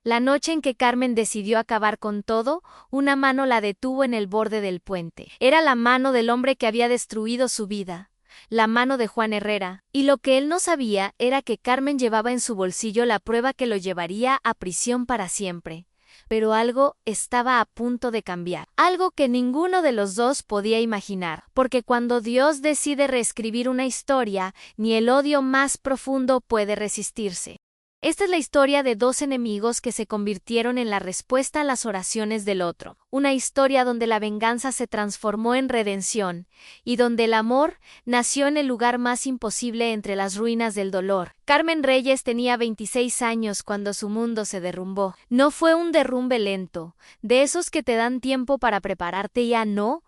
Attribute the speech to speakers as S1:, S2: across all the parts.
S1: La noche en que Carmen decidió acabar con todo, una mano la detuvo en el borde del puente. Era la mano del hombre que había destruido su vida, la mano de Juan Herrera, y lo que él no sabía era que Carmen llevaba en su bolsillo la prueba que lo llevaría a prisión para siempre. Pero algo estaba a punto de cambiar, algo que ninguno de los dos podía imaginar, porque cuando Dios decide reescribir una historia, ni el odio más profundo puede resistirse. Esta es la historia de dos enemigos que se convirtieron en la respuesta a las oraciones del otro, una historia donde la venganza se transformó en redención, y donde el amor nació en el lugar más imposible entre las ruinas del dolor. Carmen Reyes tenía 26 años cuando su mundo se derrumbó. No fue un derrumbe lento, de esos que te dan tiempo para prepararte, ya no.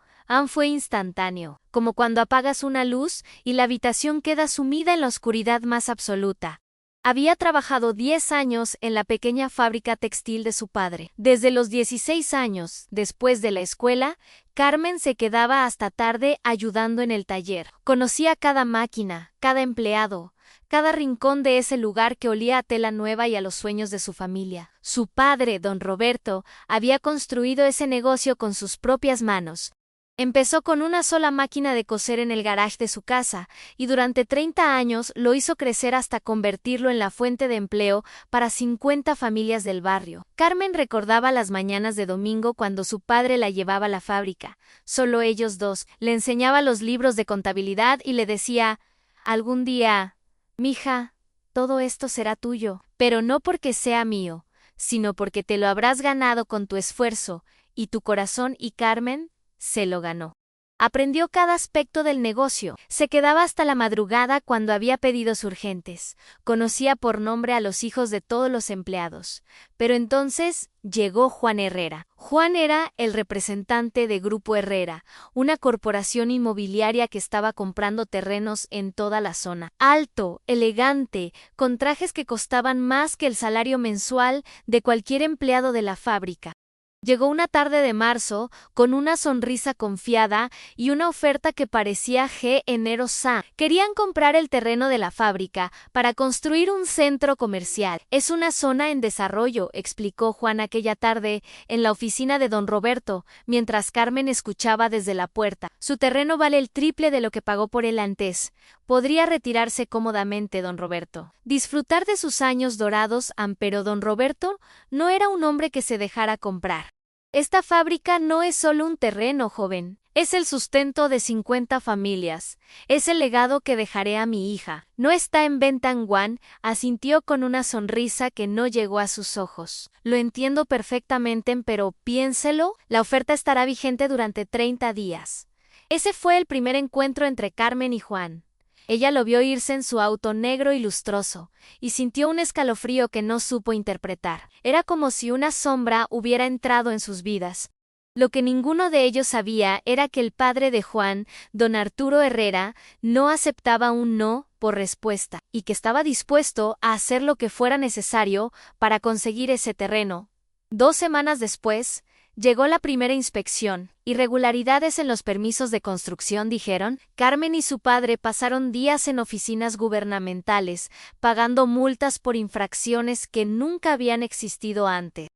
S1: Fue instantáneo, como cuando apagas una luz y la habitación queda sumida en la oscuridad más absoluta. Había trabajado 10 años en la pequeña fábrica textil de su padre. Desde los 16 años, después de la escuela, Carmen se quedaba hasta tarde ayudando en el taller. Conocía cada máquina, cada empleado, cada rincón de ese lugar que olía a tela nueva y a los sueños de su familia. Su padre, don Roberto, había construido ese negocio con sus propias manos. Empezó con una sola máquina de coser en el garage de su casa, y durante 30 años lo hizo crecer hasta convertirlo en la fuente de empleo para 50 familias del barrio. Carmen recordaba las mañanas de domingo cuando su padre la llevaba a la fábrica. Solo ellos dos. Le enseñaba los libros de contabilidad y le decía: algún día, mija, todo esto será tuyo, pero no porque sea mío, sino porque te lo habrás ganado con tu esfuerzo y tu corazón. Y Carmen se lo ganó. Aprendió cada aspecto del negocio. Se quedaba hasta la madrugada cuando había pedidos urgentes. Conocía por nombre a los hijos de todos los empleados. Pero entonces llegó Juan Herrera. Juan era el representante de Grupo Herrera, una corporación inmobiliaria que estaba comprando terrenos en toda la zona. Alto, elegante, con trajes que costaban más que el salario mensual de cualquier empleado de la fábrica. Llegó una tarde de marzo con una sonrisa confiada y una oferta que parecía generosa. Querían comprar el terreno de la fábrica para construir un centro comercial. Es una zona en desarrollo, explicó Juan aquella tarde en la oficina de don Roberto, mientras Carmen escuchaba desde la puerta. Su terreno vale el triple de lo que pagó por él antes. Podría retirarse cómodamente don Roberto. Disfrutar de sus años dorados, pero don Roberto no era un hombre que se dejara comprar. Esta fábrica no es solo un terreno, joven. Es el sustento de 50 familias. Es el legado que dejaré a mi hija. No está en venta. Juan asintió con una sonrisa que no llegó a sus ojos. Lo entiendo perfectamente, pero piénselo, la oferta estará vigente durante 30 días. Ese fue el primer encuentro entre Carmen y Juan. Ella lo vio irse en su auto negro y lustroso, y sintió un escalofrío que no supo interpretar. Era como si una sombra hubiera entrado en sus vidas. Lo que ninguno de ellos sabía era que el padre de Juan, don Arturo Herrera, no aceptaba un no por respuesta, y que estaba dispuesto a hacer lo que fuera necesario para conseguir ese terreno. 2 semanas después, llegó la primera inspección. Irregularidades en los permisos de construcción, dijeron. Carmen y su padre pasaron días en oficinas gubernamentales, pagando multas por infracciones que nunca habían existido antes.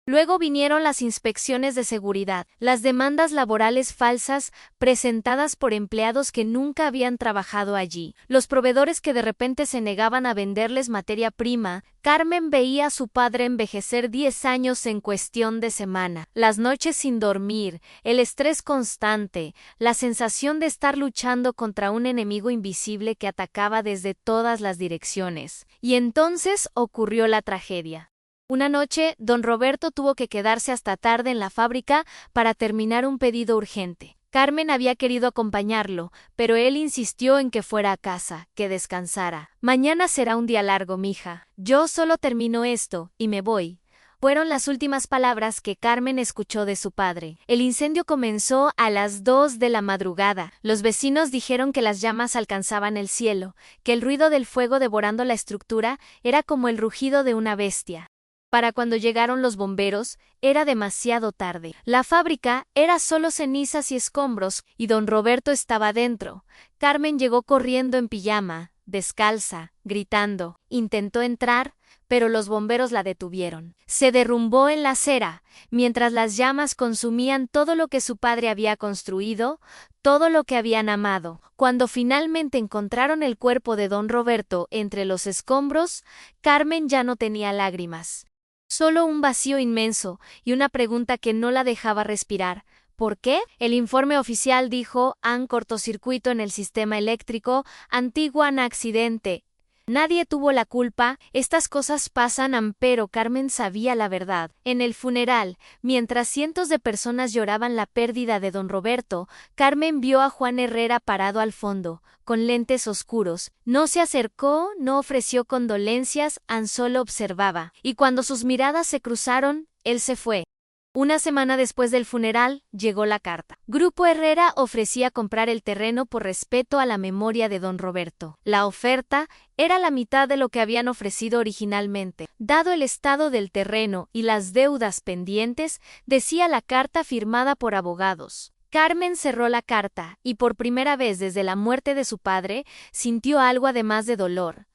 S1: Luego vinieron las inspecciones de seguridad, las demandas laborales falsas presentadas por empleados que nunca habían trabajado allí, los proveedores que de repente se negaban a venderles materia prima. Carmen veía a su padre envejecer 10 años en cuestión de semana. Las noches sin dormir, el estrés constante, la sensación de estar luchando contra un enemigo invisible que atacaba desde todas las direcciones. Y entonces ocurrió la tragedia. Una noche, don Roberto tuvo que quedarse hasta tarde en la fábrica para terminar un pedido urgente. Carmen había querido acompañarlo, pero él insistió en que fuera a casa, que descansara. Mañana será un día largo, mija. Yo solo termino esto y me voy. Fueron las últimas palabras que Carmen escuchó de su padre. El incendio comenzó a las 2 de la madrugada. Los vecinos dijeron que las llamas alcanzaban el cielo, que el ruido del fuego devorando la estructura era como el rugido de una bestia. Para cuando llegaron los bomberos, era demasiado tarde. La fábrica era solo cenizas y escombros, y don Roberto estaba dentro. Carmen llegó corriendo en pijama, descalza, gritando. Intentó entrar, pero los bomberos la detuvieron. Se derrumbó en la acera, mientras las llamas consumían todo lo que su padre había construido, todo lo que habían amado. Cuando finalmente encontraron el cuerpo de don Roberto entre los escombros, Carmen ya no tenía lágrimas. Solo un vacío inmenso y una pregunta que no la dejaba respirar. ¿Por qué? El informe oficial dijo: han cortocircuito en el sistema eléctrico, antiguo accidente. Nadie tuvo la culpa, estas cosas pasan, pero Carmen sabía la verdad. En el funeral, mientras cientos de personas lloraban la pérdida de don Roberto, Carmen vio a Juan Herrera parado al fondo, con lentes oscuros. No se acercó, no ofreció condolencias, solo observaba. Y cuando sus miradas se cruzaron, él se fue. Una semana después del funeral, llegó la carta. Grupo Herrera ofrecía comprar el terreno por respeto a la memoria de don Roberto. La oferta era la mitad de lo que habían ofrecido originalmente. Dado el estado del terreno y las deudas pendientes, decía la carta firmada por abogados. Carmen cerró la carta y por primera vez desde la muerte de su padre, sintió algo además de dolor.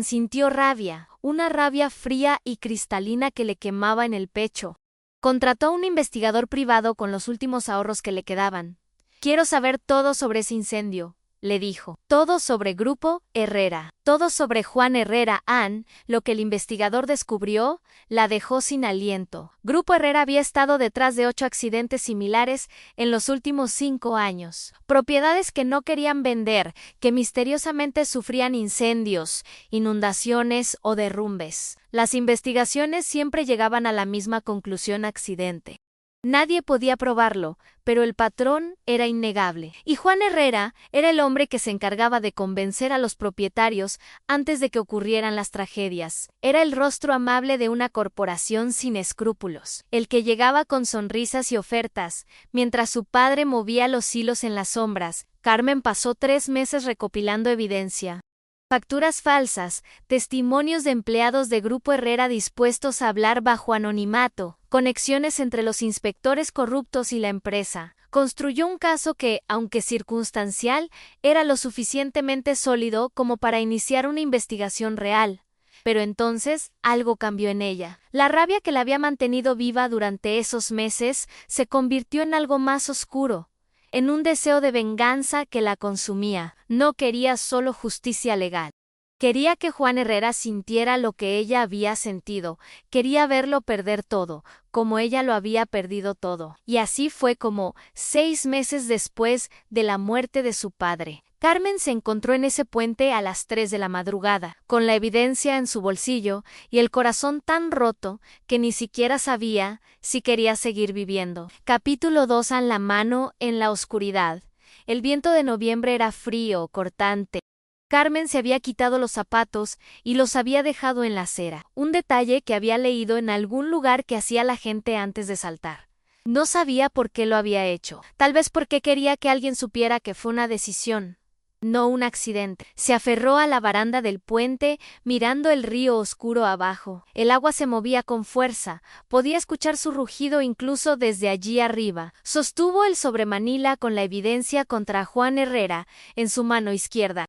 S1: Sintió rabia, una rabia fría y cristalina que le quemaba en el pecho. Contrató a un investigador privado con los últimos ahorros que le quedaban. Quiero saber todo sobre ese incendio, le dijo. Todo sobre Grupo Herrera. Todo sobre Juan Herrera. Lo que el investigador descubrió, la dejó sin aliento. Grupo Herrera había estado detrás de 8 accidentes similares en los últimos 5 años. Propiedades que no querían vender, que misteriosamente sufrían incendios, inundaciones o derrumbes. Las investigaciones siempre llegaban a la misma conclusión: accidente. Nadie podía probarlo, pero el patrón era innegable. Y Juan Herrera era el hombre que se encargaba de convencer a los propietarios antes de que ocurrieran las tragedias. Era el rostro amable de una corporación sin escrúpulos, el que llegaba con sonrisas y ofertas, mientras su padre movía los hilos en las sombras. Carmen pasó 3 meses recopilando evidencia. Facturas falsas, testimonios de empleados de Grupo Herrera dispuestos a hablar bajo anonimato, conexiones entre los inspectores corruptos y la empresa. Construyó un caso que, aunque circunstancial, era lo suficientemente sólido como para iniciar una investigación real. Pero entonces, algo cambió en ella. La rabia que la había mantenido viva durante esos meses se convirtió en algo más oscuro, en un deseo de venganza que la consumía. No quería solo justicia legal. Quería que Juan Herrera sintiera lo que ella había sentido. Quería verlo perder todo, como ella lo había perdido todo. Y así fue como, 6 meses después de la muerte de su padre, Carmen se encontró en ese puente a las 3 de la madrugada, con la evidencia en su bolsillo y el corazón tan roto que ni siquiera sabía si quería seguir viviendo. Capítulo 2. En la mano, en la oscuridad. El viento de noviembre era frío, cortante. Carmen se había quitado los zapatos y los había dejado en la acera, un detalle que había leído en algún lugar que hacía la gente antes de saltar. No sabía por qué lo había hecho, tal vez porque quería que alguien supiera que fue una decisión, no un accidente. Se aferró a la baranda del puente, mirando el río oscuro abajo. El agua se movía con fuerza, podía escuchar su rugido incluso desde allí arriba. Sostuvo el sobremanila con la evidencia contra Juan Herrera en su mano izquierda.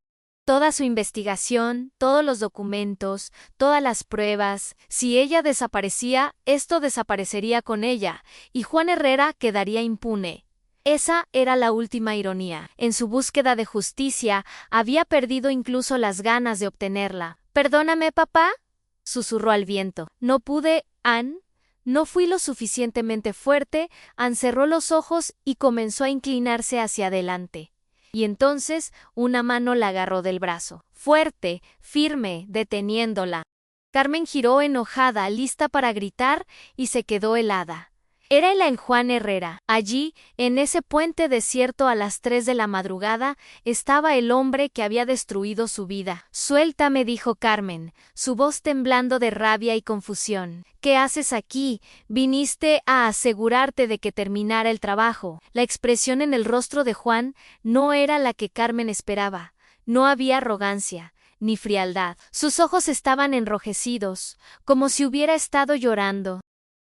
S1: Toda su investigación, todos los documentos, todas las pruebas. Si ella desaparecía, esto desaparecería con ella, y Juan Herrera quedaría impune. Esa era la última ironía. En su búsqueda de justicia, había perdido incluso las ganas de obtenerla. «Perdóname, papá», susurró al viento. «No pude, Ann. No fui lo suficientemente fuerte». Ann cerró los ojos y comenzó a inclinarse hacia adelante. Y entonces una mano la agarró del brazo, fuerte, firme, deteniéndola. Carmen giró enojada, lista para gritar, y se quedó helada. Era el Juan Herrera. Allí, en ese puente desierto a las 3 de la madrugada, estaba el hombre que había destruido su vida. «Suéltame», dijo Carmen, su voz temblando de rabia y confusión. «¿Qué haces aquí? Viniste a asegurarte de que terminara el trabajo». La expresión en el rostro de Juan no era la que Carmen esperaba. No había arrogancia ni frialdad. Sus ojos estaban enrojecidos, como si hubiera estado llorando.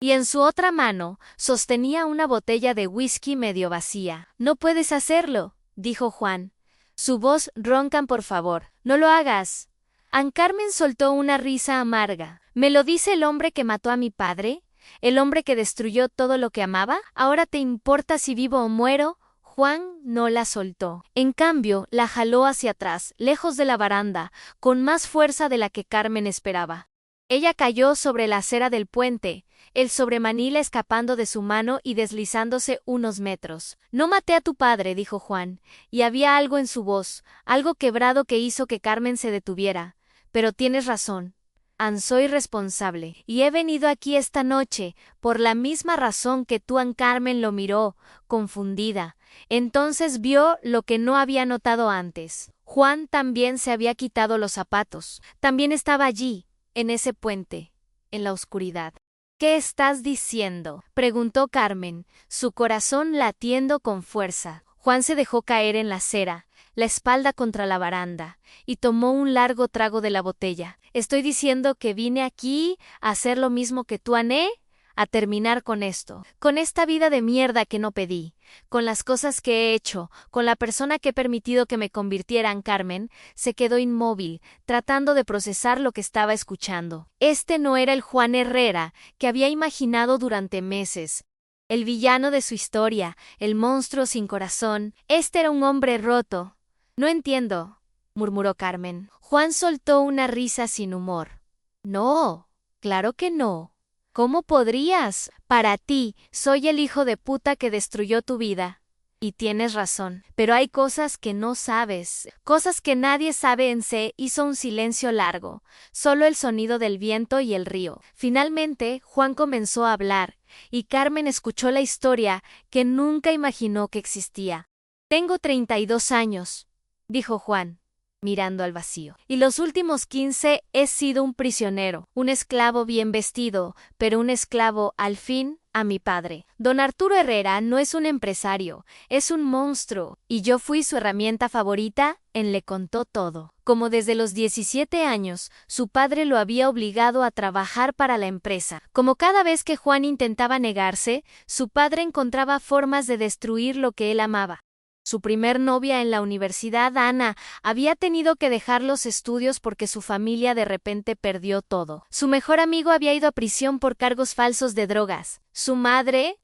S1: Y en su otra mano sostenía una botella de whisky medio vacía. «No puedes hacerlo», dijo Juan, su voz ronca. «Por favor, no lo hagas». Ann Carmen soltó una risa amarga. ¿Me lo dice el hombre que mató a mi padre? ¿El hombre que destruyó todo lo que amaba? ¿Ahora te importa si vivo o muero? Juan no la soltó. En cambio, la jaló hacia atrás, lejos de la baranda, con más fuerza de la que Carmen esperaba. Ella cayó sobre la acera del puente, el sobremanila escapando de su mano y deslizándose unos metros. No maté a tu padre, dijo Juan, y había algo en su voz, algo quebrado que hizo que Carmen se detuviera. Pero tienes razón. Ann, soy responsable, y he venido aquí esta noche, por la misma razón que tú. Ann Carmen lo miró, confundida. Entonces vio lo que no había notado antes. Juan también se había quitado los zapatos. También estaba allí, en ese puente, en la oscuridad. ¿Qué estás diciendo?, preguntó Carmen, su corazón latiendo con fuerza. Juan se dejó caer en la acera, la espalda contra la baranda, y tomó un largo trago de la botella. Estoy diciendo que vine aquí a hacer lo mismo que tú, Anné, a terminar con esto, con esta vida de mierda que no pedí, con las cosas que he hecho, con la persona que he permitido que me convirtiera en. Carmen se quedó inmóvil, tratando de procesar lo que estaba escuchando. Este no era el Juan Herrera que había imaginado durante meses. El villano de su historia, el monstruo sin corazón, este era un hombre roto. No entiendo, murmuró Carmen. Juan soltó una risa sin humor. No, claro que no. ¿Cómo podrías? Para ti, soy el hijo de puta que destruyó tu vida. Y tienes razón, pero hay cosas que no sabes, cosas que nadie sabe. Hizo un silencio largo, solo el sonido del viento y el río. Finalmente, Juan comenzó a hablar, y Carmen escuchó la historia que nunca imaginó que existía. Tengo 32 años, dijo Juan, mirando al vacío. Y los últimos 15 he sido un prisionero, un esclavo bien vestido, pero un esclavo, al fin, a mi padre. Don Arturo Herrera no es un empresario, es un monstruo, y yo fui su herramienta favorita. Él le contó todo. Como desde los 17 años, su padre lo había obligado a trabajar para la empresa. Como cada vez que Juan intentaba negarse, su padre encontraba formas de destruir lo que él amaba. Su primer novia en la universidad, Ana, había tenido que dejar los estudios porque su familia de repente perdió todo. Su mejor amigo había ido a prisión por cargos falsos de drogas. Su madre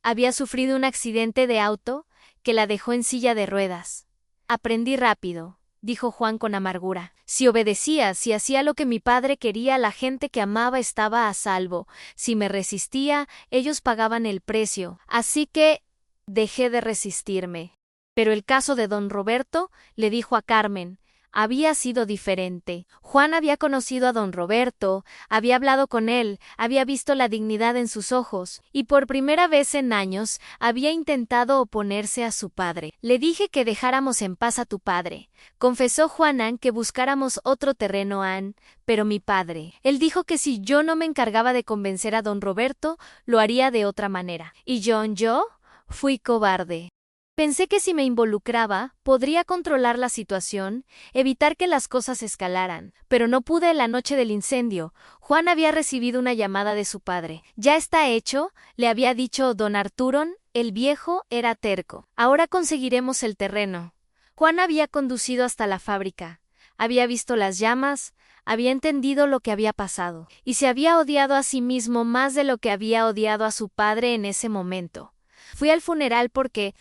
S1: había sufrido un accidente de auto que la dejó en silla de ruedas. Aprendí rápido, dijo Juan con amargura. Si obedecía, si hacía lo que mi padre quería, la gente que amaba estaba a salvo. Si me resistía, ellos pagaban el precio. Así que dejé de resistirme. Pero el caso de don Roberto, le dijo a Carmen, había sido diferente. Juan había conocido a don Roberto, había hablado con él, había visto la dignidad en sus ojos, y por primera vez en años había intentado oponerse a su padre. Le dije que dejáramos en paz a tu padre, confesó Juan, que buscáramos otro terreno, Ann, pero mi padre, él dijo que si yo no me encargaba de convencer a don Roberto, lo haría de otra manera. ¿Y yo? Fui cobarde. Pensé que si me involucraba, podría controlar la situación, evitar que las cosas escalaran, pero no pude. La noche del incendio, Juan había recibido una llamada de su padre. Ya está hecho, le había dicho don Arturo, el viejo era terco. Ahora conseguiremos el terreno. Juan había conducido hasta la fábrica, había visto las llamas, había entendido lo que había pasado, y se había odiado a sí mismo más de lo que había odiado a su padre en ese momento. Fui al funeral porque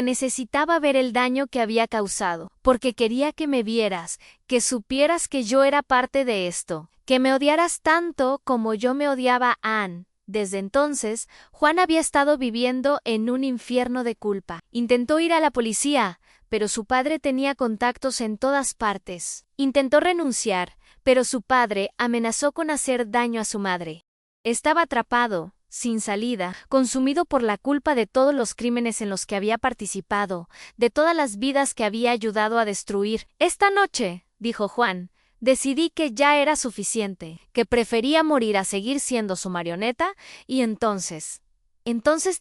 S1: necesitaba ver el daño que había causado, porque quería que me vieras, que supieras que yo era parte de esto, que me odiaras tanto como yo me odiaba a Ann. Desde entonces, Juan había estado viviendo en un infierno de culpa. Intentó ir a la policía, pero su padre tenía contactos en todas partes. Intentó renunciar, pero su padre amenazó con hacer daño a su madre. Estaba atrapado, sin salida, consumido por la culpa de todos los crímenes en los que había participado, de todas las vidas que había ayudado a destruir. Esta noche, dijo Juan, decidí que ya era suficiente, que prefería morir a seguir siendo su marioneta, y entonces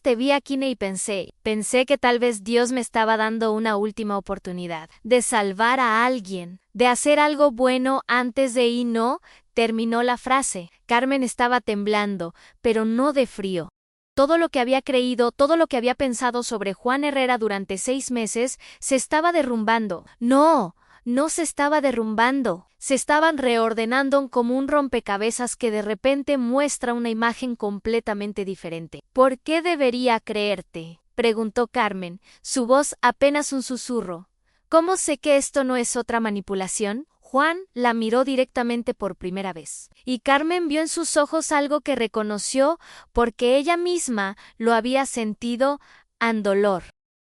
S1: te vi aquí y pensé que tal vez Dios me estaba dando una última oportunidad, de salvar a alguien, de hacer algo bueno antes de ir. No, terminó la frase. Carmen estaba temblando, pero no de frío. Todo lo que había creído, todo lo que había pensado sobre Juan Herrera durante 6 meses, se estaba derrumbando. No, no se estaba derrumbando, se estaban reordenando como un rompecabezas que de repente muestra una imagen completamente diferente. ¿Por qué debería creerte?, preguntó Carmen, su voz apenas un susurro. ¿Cómo sé que esto no es otra manipulación? Juan la miró directamente por primera vez, y Carmen vio en sus ojos algo que reconoció porque ella misma lo había sentido: dolor.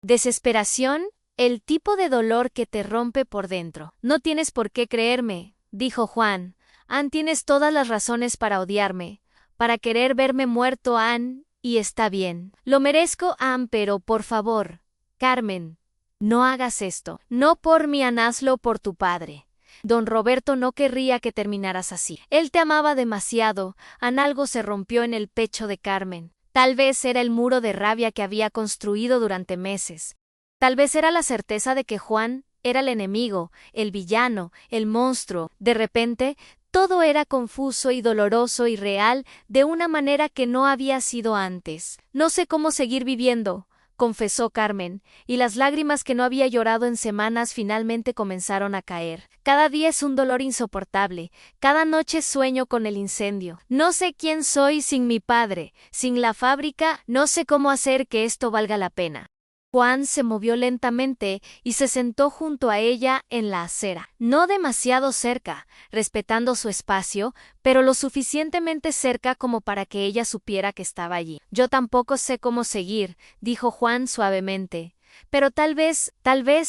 S1: Desesperación, el tipo de dolor que te rompe por dentro. No tienes por qué creerme, dijo Juan. Ann, tienes todas las razones para odiarme, para querer verme muerto, Ann, y está bien. Lo merezco, Ann, pero por favor, Carmen, no hagas esto. No por mí, Ann, hazlo por tu padre. Don Roberto no querría que terminaras así. Él te amaba demasiado. Ann, algo se rompió en el pecho de Carmen. Tal vez era el muro de rabia que había construido durante meses. Tal vez era la certeza de que Juan era el enemigo, el villano, el monstruo. De repente, todo era confuso y doloroso y real de una manera que no había sido antes. No sé cómo seguir viviendo, confesó Carmen, y las lágrimas que no había llorado en semanas finalmente comenzaron a caer. Cada día es un dolor insoportable, cada noche sueño con el incendio. No sé quién soy sin mi padre, sin la fábrica, no sé cómo hacer que esto valga la pena. Juan se movió lentamente y se sentó junto a ella en la acera, no demasiado cerca, respetando su espacio, pero lo suficientemente cerca como para que ella supiera que estaba allí. Yo tampoco sé cómo seguir, dijo Juan suavemente, pero tal vez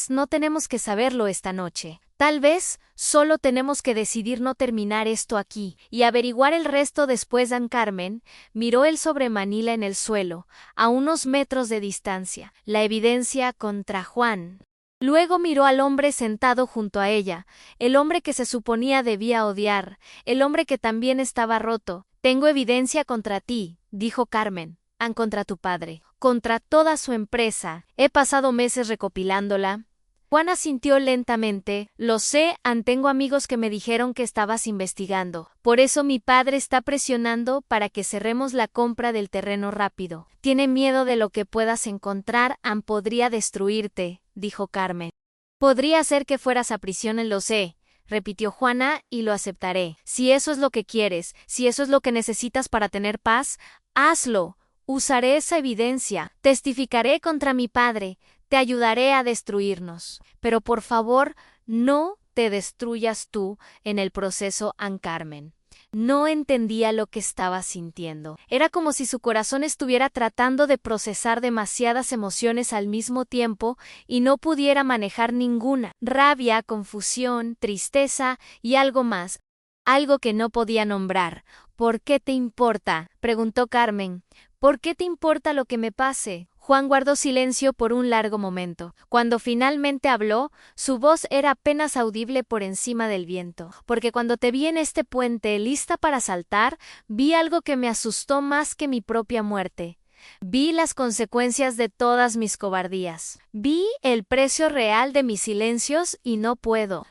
S1: no tenemos que saberlo esta noche. Tal vez solo tenemos que decidir no terminar esto aquí y averiguar el resto después. Ann Carmen miró el sobremanila en el suelo, a unos metros de distancia, la evidencia contra Juan. Luego miró al hombre sentado junto a ella, el hombre que se suponía debía odiar, el hombre que también estaba roto. Tengo evidencia contra ti, dijo Carmen. Ann, contra tu padre, contra toda su empresa. He pasado meses recopilándola. Juan asintió lentamente. Lo sé, Ann, tengo amigos que me dijeron que estabas investigando. Por eso mi padre está presionando para que cerremos la compra del terreno rápido. Tiene miedo de lo que puedas encontrar. Ann, podría destruirte, dijo Carmen. Podría hacer que fueras a prisión, lo sé, repitió Juana, y lo aceptaré. Si eso es lo que quieres, si eso es lo que necesitas para tener paz, hazlo. Usaré esa evidencia, testificaré contra mi padre, te ayudaré a destruirnos. Pero por favor, no te destruyas tú en el proceso. Ann Carmen no entendía lo que estaba sintiendo. Era como si su corazón estuviera tratando de procesar demasiadas emociones al mismo tiempo y no pudiera manejar ninguna. Rabia, confusión, tristeza y algo más. Algo que no podía nombrar. ¿Por qué te importa?, preguntó Carmen. ¿Por qué te importa lo que me pase? Juan guardó silencio por un largo momento. Cuando finalmente habló, su voz era apenas audible por encima del viento. Porque cuando te vi en este puente, lista para saltar, vi algo que me asustó más que mi propia muerte. Vi las consecuencias de todas mis cobardías. Vi el precio real de mis silencios y no puedo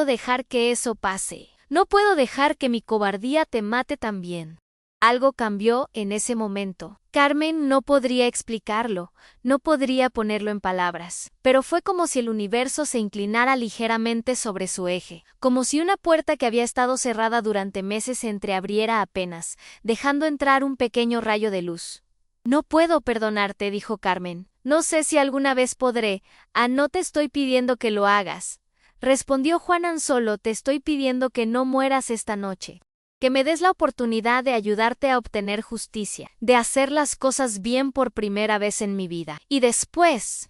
S1: dejar que eso pase. No puedo dejar que mi cobardía te mate también. Algo cambió en ese momento. Carmen no podría explicarlo, no podría ponerlo en palabras, pero fue como si el universo se inclinara ligeramente sobre su eje, como si una puerta que había estado cerrada durante meses se entreabriera apenas, dejando entrar un pequeño rayo de luz. No puedo perdonarte, dijo Carmen. No sé si alguna vez podré. No te estoy pidiendo que lo hagas, respondió Juan. Solo te estoy pidiendo que no mueras esta noche. Que me des la oportunidad de ayudarte a obtener justicia, de hacer las cosas bien por primera vez en mi vida. Y después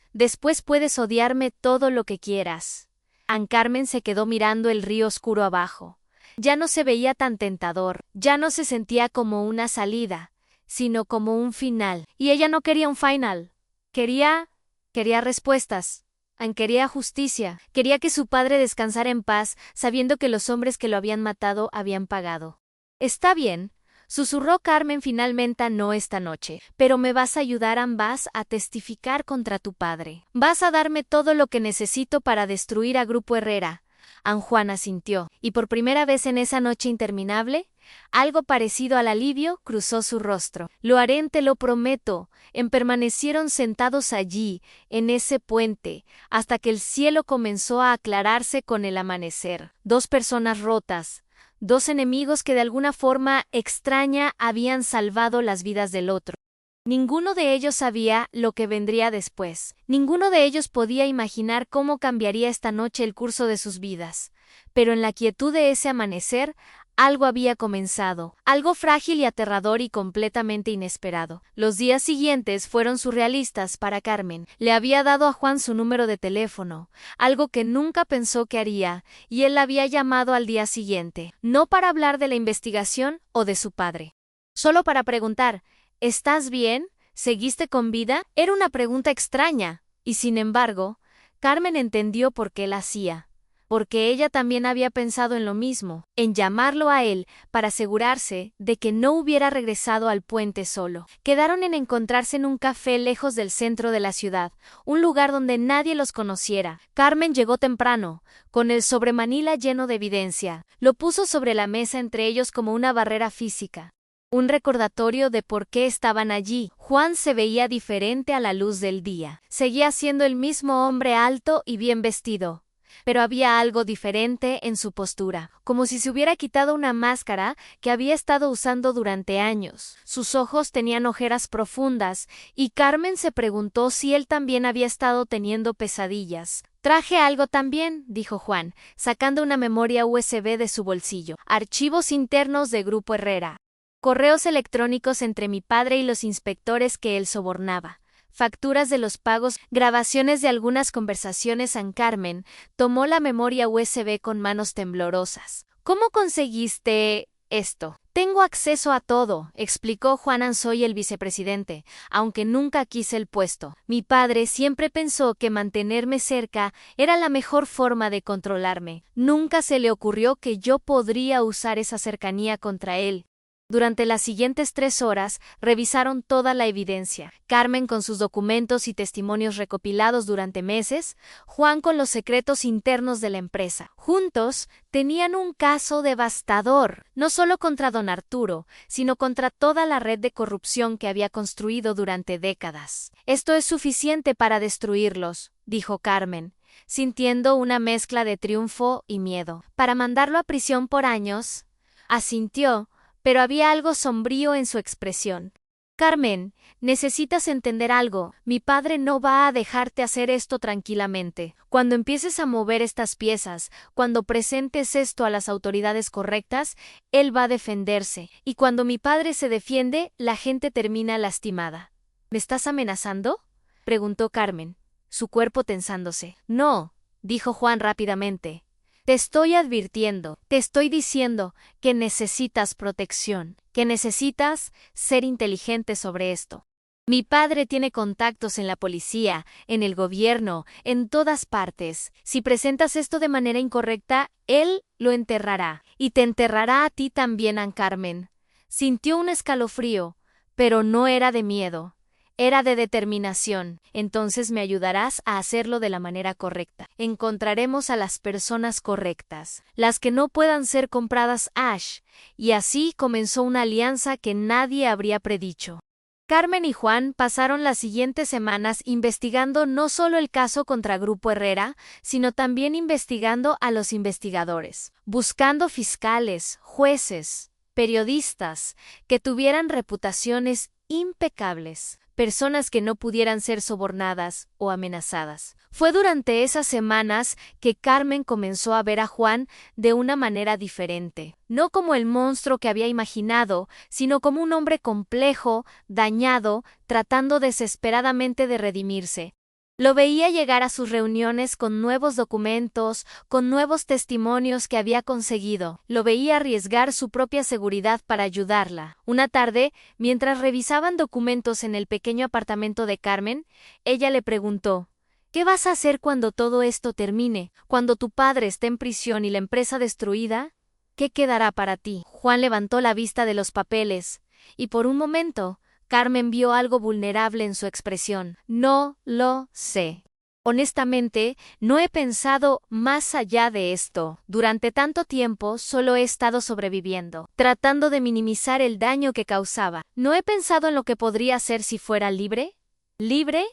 S1: puedes odiarme todo lo que quieras. Ann Carmen se quedó mirando el río oscuro abajo. Ya no se veía tan tentador, ya no se sentía como una salida, sino como un final. Y ella no quería un final. Quería respuestas. Ann quería justicia, quería que su padre descansara en paz, sabiendo que los hombres que lo habían matado habían pagado. Está bien, susurró Carmen finalmente. No esta noche, pero me vas a ayudar. Ann, vas a testificar contra tu padre. Vas a darme todo lo que necesito para destruir a Grupo Herrera. Ann. Juan asintió, y por primera vez en esa noche interminable, Algo parecido al alivio cruzó su rostro. Lo haré, te lo prometo. Permanecieron sentados allí, en ese puente, hasta que el cielo comenzó a aclararse con el amanecer. Dos personas rotas, dos enemigos que de alguna forma extraña habían salvado las vidas del otro. Ninguno de ellos sabía lo que vendría después. Ninguno de ellos podía imaginar cómo cambiaría esta noche el curso de sus vidas. Pero en la quietud de ese amanecer, algo había comenzado, algo frágil y aterrador y completamente inesperado. Los días siguientes fueron surrealistas para Carmen. Le había dado a Juan su número de teléfono, algo que nunca pensó que haría, y él la había llamado al día siguiente, no para hablar de la investigación o de su padre, solo para preguntar: ¿estás bien? ¿Seguiste con vida? Era una pregunta extraña, y sin embargo, Carmen entendió por qué la hacía. Porque ella también había pensado en lo mismo, en llamarlo a él para asegurarse de que no hubiera regresado al puente solo. Quedaron en encontrarse en un café lejos del centro de la ciudad, un lugar donde nadie los conociera. Carmen llegó temprano, con el sobremanila lleno de evidencia. Lo puso sobre la mesa entre ellos como una barrera física. Un recordatorio de por qué estaban allí. Juan se veía diferente a la luz del día. Seguía siendo el mismo hombre alto y bien vestido, pero había algo diferente en su postura, como si se hubiera quitado una máscara que había estado usando durante años. Sus ojos tenían ojeras profundas, y Carmen se preguntó si él también había estado teniendo pesadillas. Traje algo también, dijo Juan, sacando una memoria USB de su bolsillo. Archivos internos de Grupo Herrera. Correos electrónicos entre mi padre y los inspectores que él sobornaba. Facturas de los pagos, grabaciones de algunas conversaciones. Carmen tomó la memoria USB con manos temblorosas. ¿Cómo conseguiste esto? Tengo acceso a todo, explicó Juan. Soy el vicepresidente, aunque nunca quise el puesto. Mi padre siempre pensó que mantenerme cerca era la mejor forma de controlarme. Nunca se le ocurrió que yo podría usar esa cercanía contra él. Durante las siguientes 3 horas, revisaron toda la evidencia. Carmen con sus documentos y testimonios recopilados durante meses, Juan con los secretos internos de la empresa. Juntos, tenían un caso devastador, no solo contra don Arturo, sino contra toda la red de corrupción que había construido durante décadas. Esto es suficiente para destruirlos, dijo Carmen, sintiendo una mezcla de triunfo y miedo. Para mandarlo a prisión por años, asintió, pero había algo sombrío en su expresión. Carmen, necesitas entender algo. Mi padre no va a dejarte hacer esto tranquilamente. Cuando empieces a mover estas piezas, cuando presentes esto a las autoridades correctas, él va a defenderse. Y cuando mi padre se defiende, la gente termina lastimada. ¿Me estás amenazando?, preguntó Carmen, su cuerpo tensándose. No, dijo Juan rápidamente. Te estoy advirtiendo, te estoy diciendo que necesitas protección, que necesitas ser inteligente sobre esto. Mi padre tiene contactos en la policía, en el gobierno, en todas partes. Si presentas esto de manera incorrecta, él lo enterrará. Y te enterrará a ti también, Carmen. Sintió un escalofrío, pero no era de miedo. Era de determinación. Entonces me ayudarás a hacerlo de la manera correcta. Encontraremos a las personas correctas, las que no puedan ser compradas. Y así comenzó una alianza que nadie habría predicho. Carmen y Juan pasaron las siguientes semanas investigando no solo el caso contra Grupo Herrera, sino también investigando a los investigadores, buscando fiscales, jueces, periodistas, que tuvieran reputaciones impecables. Personas que no pudieran ser sobornadas o amenazadas. Fue durante esas semanas que Carmen comenzó a ver a Juan de una manera diferente, no como el monstruo que había imaginado, sino como un hombre complejo, dañado, tratando desesperadamente de redimirse. Lo veía llegar a sus reuniones con nuevos documentos, con nuevos testimonios que había conseguido. Lo veía arriesgar su propia seguridad para ayudarla. Una tarde, mientras revisaban documentos en el pequeño apartamento de Carmen, ella le preguntó: ¿qué vas a hacer cuando todo esto termine? Cuando tu padre esté en prisión y la empresa destruida, ¿qué quedará para ti? Juan levantó la vista de los papeles, y por un momento, Carmen vio algo vulnerable en su expresión. No lo sé. Honestamente, no he pensado más allá de esto. Durante tanto tiempo solo he estado sobreviviendo, tratando de minimizar el daño que causaba. ¿No he pensado en lo que podría hacer si fuera libre? ¿Libre?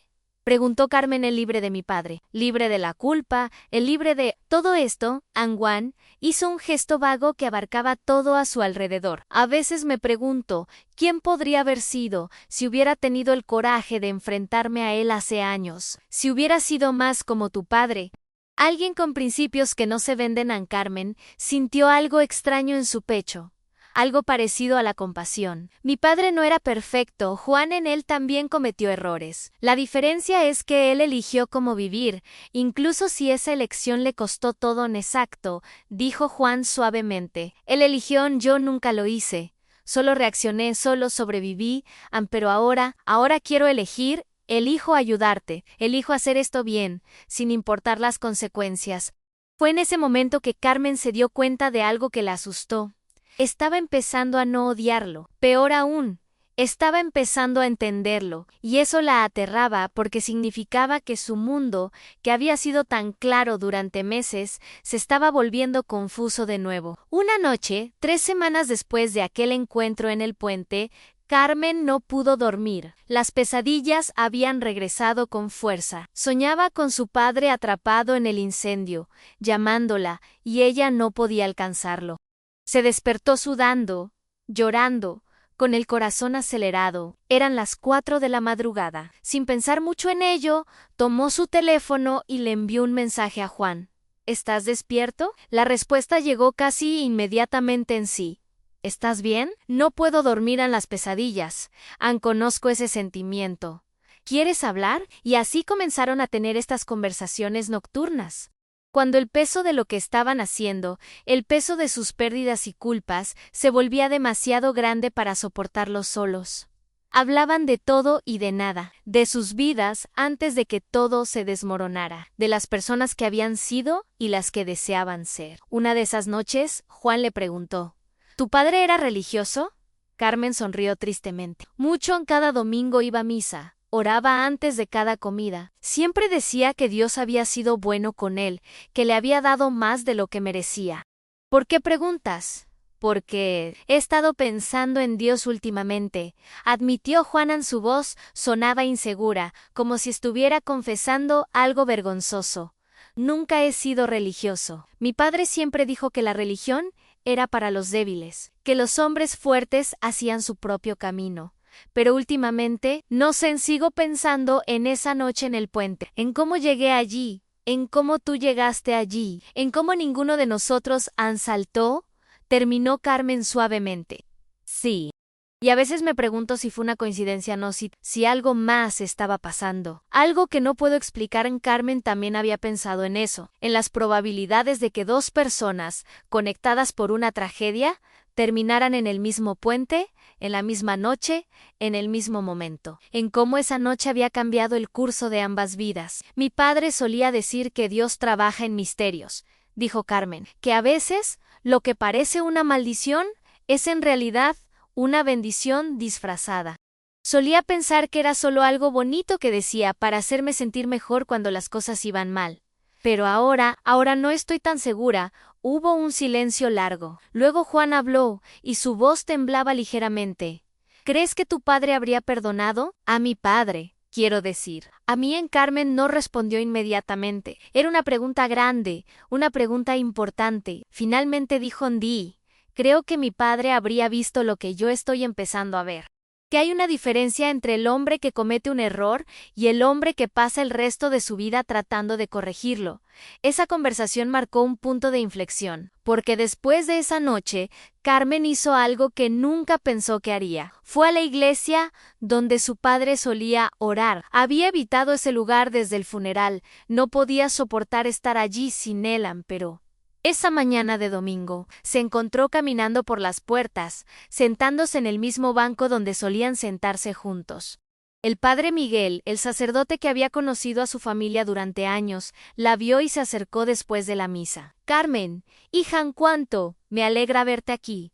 S1: Preguntó Carmen. El libre de mi padre, libre de la culpa, el libre de todo esto. Angwan hizo un gesto vago que abarcaba todo a su alrededor. A veces me pregunto, ¿quién podría haber sido si hubiera tenido el coraje de enfrentarme a él hace años? Si hubiera sido más como tu padre. Alguien con principios que no se venden. Carmen sintió algo extraño en su pecho. Algo parecido a la compasión. Mi padre no era perfecto, Juan en él también cometió errores. La diferencia es que él eligió cómo vivir, incluso si esa elección le costó todo inexacto, dijo Juan suavemente. Él eligió, yo nunca lo hice. Solo reaccioné, solo sobreviví, pero ahora quiero elegir, elijo ayudarte, elijo hacer esto bien, sin importar las consecuencias. Fue en ese momento que Carmen se dio cuenta de algo que la asustó. Estaba empezando a no odiarlo. Peor aún, estaba empezando a entenderlo, y eso la aterraba porque significaba que su mundo, que había sido tan claro durante meses, se estaba volviendo confuso de nuevo. Una noche, 3 semanas después de aquel encuentro en el puente, Carmen no pudo dormir. Las pesadillas habían regresado con fuerza. Soñaba con su padre atrapado en el incendio, llamándola, y ella no podía alcanzarlo. Se despertó sudando, llorando, con el corazón acelerado. Eran las 4 de la madrugada. Sin pensar mucho en ello, tomó su teléfono y le envió un mensaje a Juan. ¿Estás despierto? La respuesta llegó casi inmediatamente en sí. ¿Estás bien? No puedo dormir en las pesadillas. Conozco ese sentimiento. ¿Quieres hablar? Y así comenzaron a tener estas conversaciones nocturnas. Cuando el peso de lo que estaban haciendo, el peso de sus pérdidas y culpas, se volvía demasiado grande para soportarlos solos. Hablaban de todo y de nada, de sus vidas antes de que todo se desmoronara, de las personas que habían sido y las que deseaban ser. Una de esas noches, Juan le preguntó, ¿tu padre era religioso? Carmen sonrió tristemente. Mucho. Cada domingo iba a misa. Oraba antes de cada comida. Siempre decía que Dios había sido bueno con él, que le había dado más de lo que merecía. ¿Por qué preguntas? Porque he estado pensando en Dios últimamente, admitió Juan. Su voz sonaba insegura, como si estuviera confesando algo vergonzoso. Nunca he sido religioso. Mi padre siempre dijo que la religión era para los débiles, que los hombres fuertes hacían su propio camino. Pero últimamente, no sé, sigo pensando en esa noche en el puente, en cómo llegué allí, en cómo tú llegaste allí, en cómo ninguno de nosotros saltó, terminó Carmen suavemente. Sí. Y a veces me pregunto si fue una coincidencia o no, si algo más estaba pasando. Algo que no puedo explicar. Carmen también había pensado en eso, en las probabilidades de que 2 personas, conectadas por una tragedia, terminaran en el mismo puente, en la misma noche, en el mismo momento. En cómo esa noche había cambiado el curso de ambas vidas. Mi padre solía decir que Dios trabaja en misterios, dijo Carmen, que a veces lo que parece una maldición es en realidad una bendición disfrazada. Solía pensar que era solo algo bonito que decía para hacerme sentir mejor cuando las cosas iban mal. Pero ahora no estoy tan segura. Hubo un silencio largo. Luego Juan habló, y su voz temblaba ligeramente. ¿Crees que tu padre habría perdonado? A mi padre, quiero decir. A mí. Carmen no respondió inmediatamente. Era una pregunta grande, una pregunta importante. Finalmente dijo Ndi. Creo que mi padre habría visto lo que yo estoy empezando a ver. Que hay una diferencia entre el hombre que comete un error y el hombre que pasa el resto de su vida tratando de corregirlo. Esa conversación marcó un punto de inflexión, porque después de esa noche, Carmen hizo algo que nunca pensó que haría. Fue a la iglesia donde su padre solía orar. Había evitado ese lugar desde el funeral, no podía soportar estar allí sin él, pero esa mañana de domingo, se encontró caminando por las puertas, sentándose en el mismo banco donde solían sentarse juntos. El padre Miguel, el sacerdote que había conocido a su familia durante años, la vio y se acercó después de la misa. Carmen, hija, ¿cuánto? Me alegra verte aquí.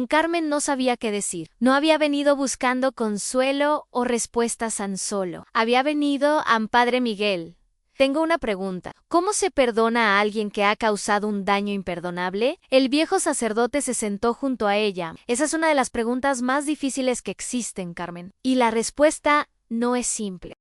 S1: Carmen no sabía qué decir. No había venido buscando consuelo o respuestas solo. Había venido padre Miguel. Tengo una pregunta. ¿Cómo se perdona a alguien que ha causado un daño imperdonable? El viejo sacerdote se sentó junto a ella. Esa es una de las preguntas más difíciles que existen, Carmen. Y la respuesta no es simple.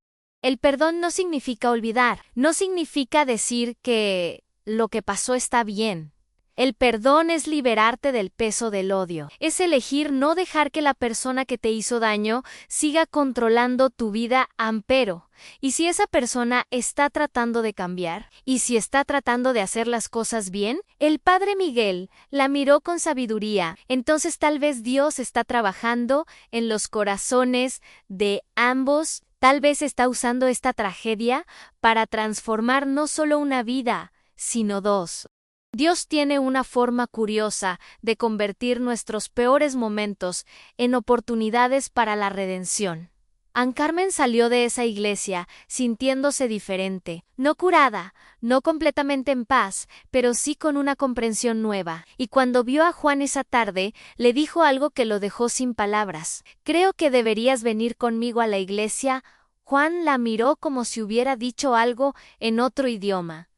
S1: El perdón no significa olvidar, no significa decir que lo que pasó está bien. El perdón es liberarte del peso del odio, es elegir no dejar que la persona que te hizo daño siga controlando tu vida, ampero. Y si esa persona está tratando de cambiar, y si está tratando de hacer las cosas bien, el Padre Miguel la miró con sabiduría. Entonces tal vez Dios está trabajando en los corazones de ambos. Tal vez está usando esta tragedia para transformar no solo una vida, sino dos. Dios tiene una forma curiosa de convertir nuestros peores momentos en oportunidades para la redención. Ann Carmen salió de esa iglesia sintiéndose diferente, no curada, no completamente en paz, pero sí con una comprensión nueva. Y cuando vio a Juan esa tarde, le dijo algo que lo dejó sin palabras. Creo que deberías venir conmigo a la iglesia. Juan la miró como si hubiera dicho algo en otro idioma.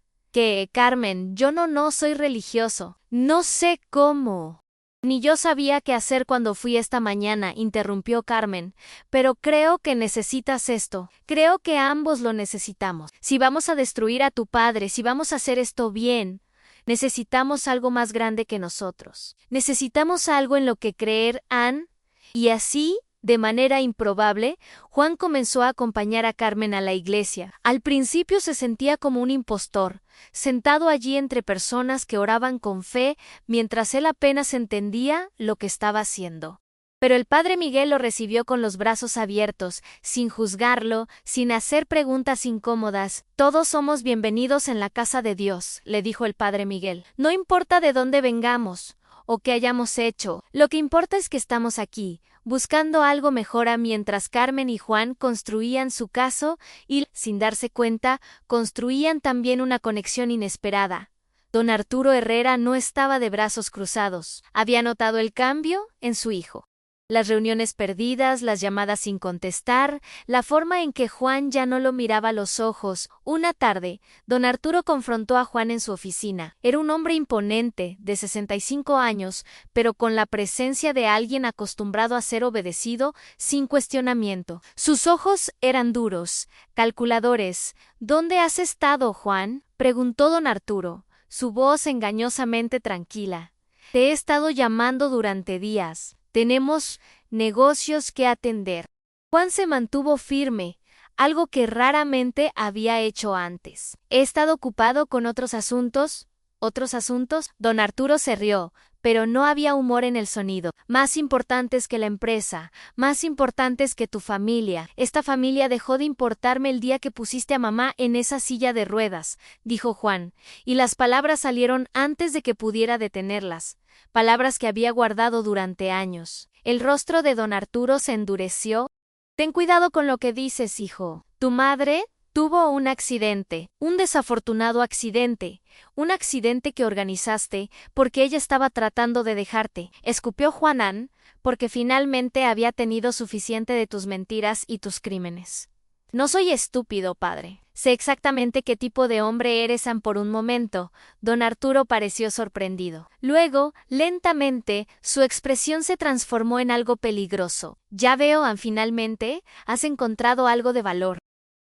S1: Carmen, yo no soy religioso. No sé cómo. Ni yo sabía qué hacer cuando fui esta mañana, interrumpió Carmen, pero creo que necesitas esto. Creo que ambos lo necesitamos. Si vamos a destruir a tu padre, si vamos a hacer esto bien, necesitamos algo más grande que nosotros. Necesitamos algo en lo que creer, Ann. Y así, de manera improbable, Juan comenzó a acompañar a Carmen a la iglesia. Al principio se sentía como un impostor, sentado allí entre personas que oraban con fe, mientras él apenas entendía lo que estaba haciendo. Pero el Padre Miguel lo recibió con los brazos abiertos, sin juzgarlo, sin hacer preguntas incómodas. Todos somos bienvenidos en la casa de Dios, le dijo el Padre Miguel. No importa de dónde vengamos o qué hayamos hecho, lo que importa es que estamos aquí, buscando algo mejor. Mientras Carmen y Juan construían su caso y, sin darse cuenta, construían también una conexión inesperada. Don Arturo Herrera no estaba de brazos cruzados. Había notado el cambio en su hijo. Las reuniones perdidas, las llamadas sin contestar, la forma en que Juan ya no lo miraba a los ojos. Una tarde, don Arturo confrontó a Juan en su oficina. Era un hombre imponente, de 65 años, pero con la presencia de alguien acostumbrado a ser obedecido sin cuestionamiento. Sus ojos eran duros, calculadores. ¿Dónde has estado, Juan?, preguntó don Arturo, su voz engañosamente tranquila. Te he estado llamando durante días. Tenemos negocios que atender. Juan se mantuvo firme, algo que raramente había hecho antes. He estado ocupado con otros asuntos. ¿Otros asuntos? Don Arturo se rió, pero no había humor en el sonido. Más importantes que la empresa, más importantes que tu familia. Esta familia dejó de importarme el día que pusiste a mamá en esa silla de ruedas, dijo Juan, y las palabras salieron antes de que pudiera detenerlas. Palabras que había guardado durante años. El rostro de don Arturo se endureció. Ten cuidado con lo que dices, hijo. Tu madre tuvo un accidente, un desafortunado accidente, un accidente que organizaste porque ella estaba tratando de dejarte, escupió Juanán, porque finalmente había tenido suficiente de tus mentiras y tus crímenes. No soy estúpido, padre. Sé exactamente qué tipo de hombre eres. Por un momento, don Arturo pareció sorprendido. Luego, lentamente, su expresión se transformó en algo peligroso. Ya veo, finalmente, has encontrado algo de valor.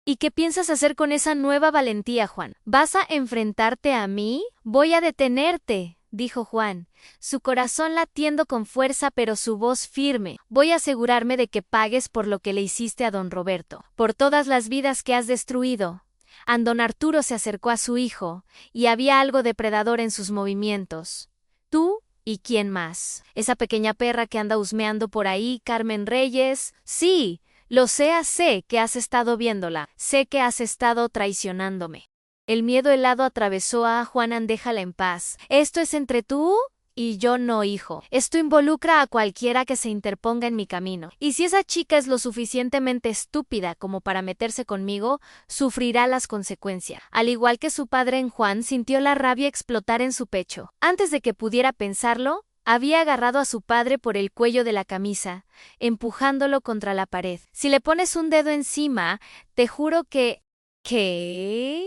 S1: ¿Y qué piensas hacer con esa nueva valentía, Juan? ¿Vas a enfrentarte a mí? Voy a detenerte, dijo Juan, su corazón latiendo con fuerza pero su voz firme. Voy a asegurarme de que pagues por lo que le hiciste a don Roberto, por todas las vidas que has destruido. Don Arturo se acercó a su hijo, y había algo depredador en sus movimientos. ¿Tú? ¿Y quién más? ¿Esa pequeña perra que anda husmeando por ahí, Carmen Reyes? Sí, lo sé que has estado viéndola. Sé que has estado traicionándome. El miedo helado atravesó a Juan. Déjala en paz. Esto es entre tú y yo, no, hijo. Esto involucra a cualquiera que se interponga en mi camino. Y si esa chica es lo suficientemente estúpida como para meterse conmigo, sufrirá las consecuencias. Al igual que su padre, en Juan sintió la rabia explotar en su pecho. Antes de que pudiera pensarlo, había agarrado a su padre por el cuello de la camisa, empujándolo contra la pared. Si le pones un dedo encima, te juro que... ¿Qué?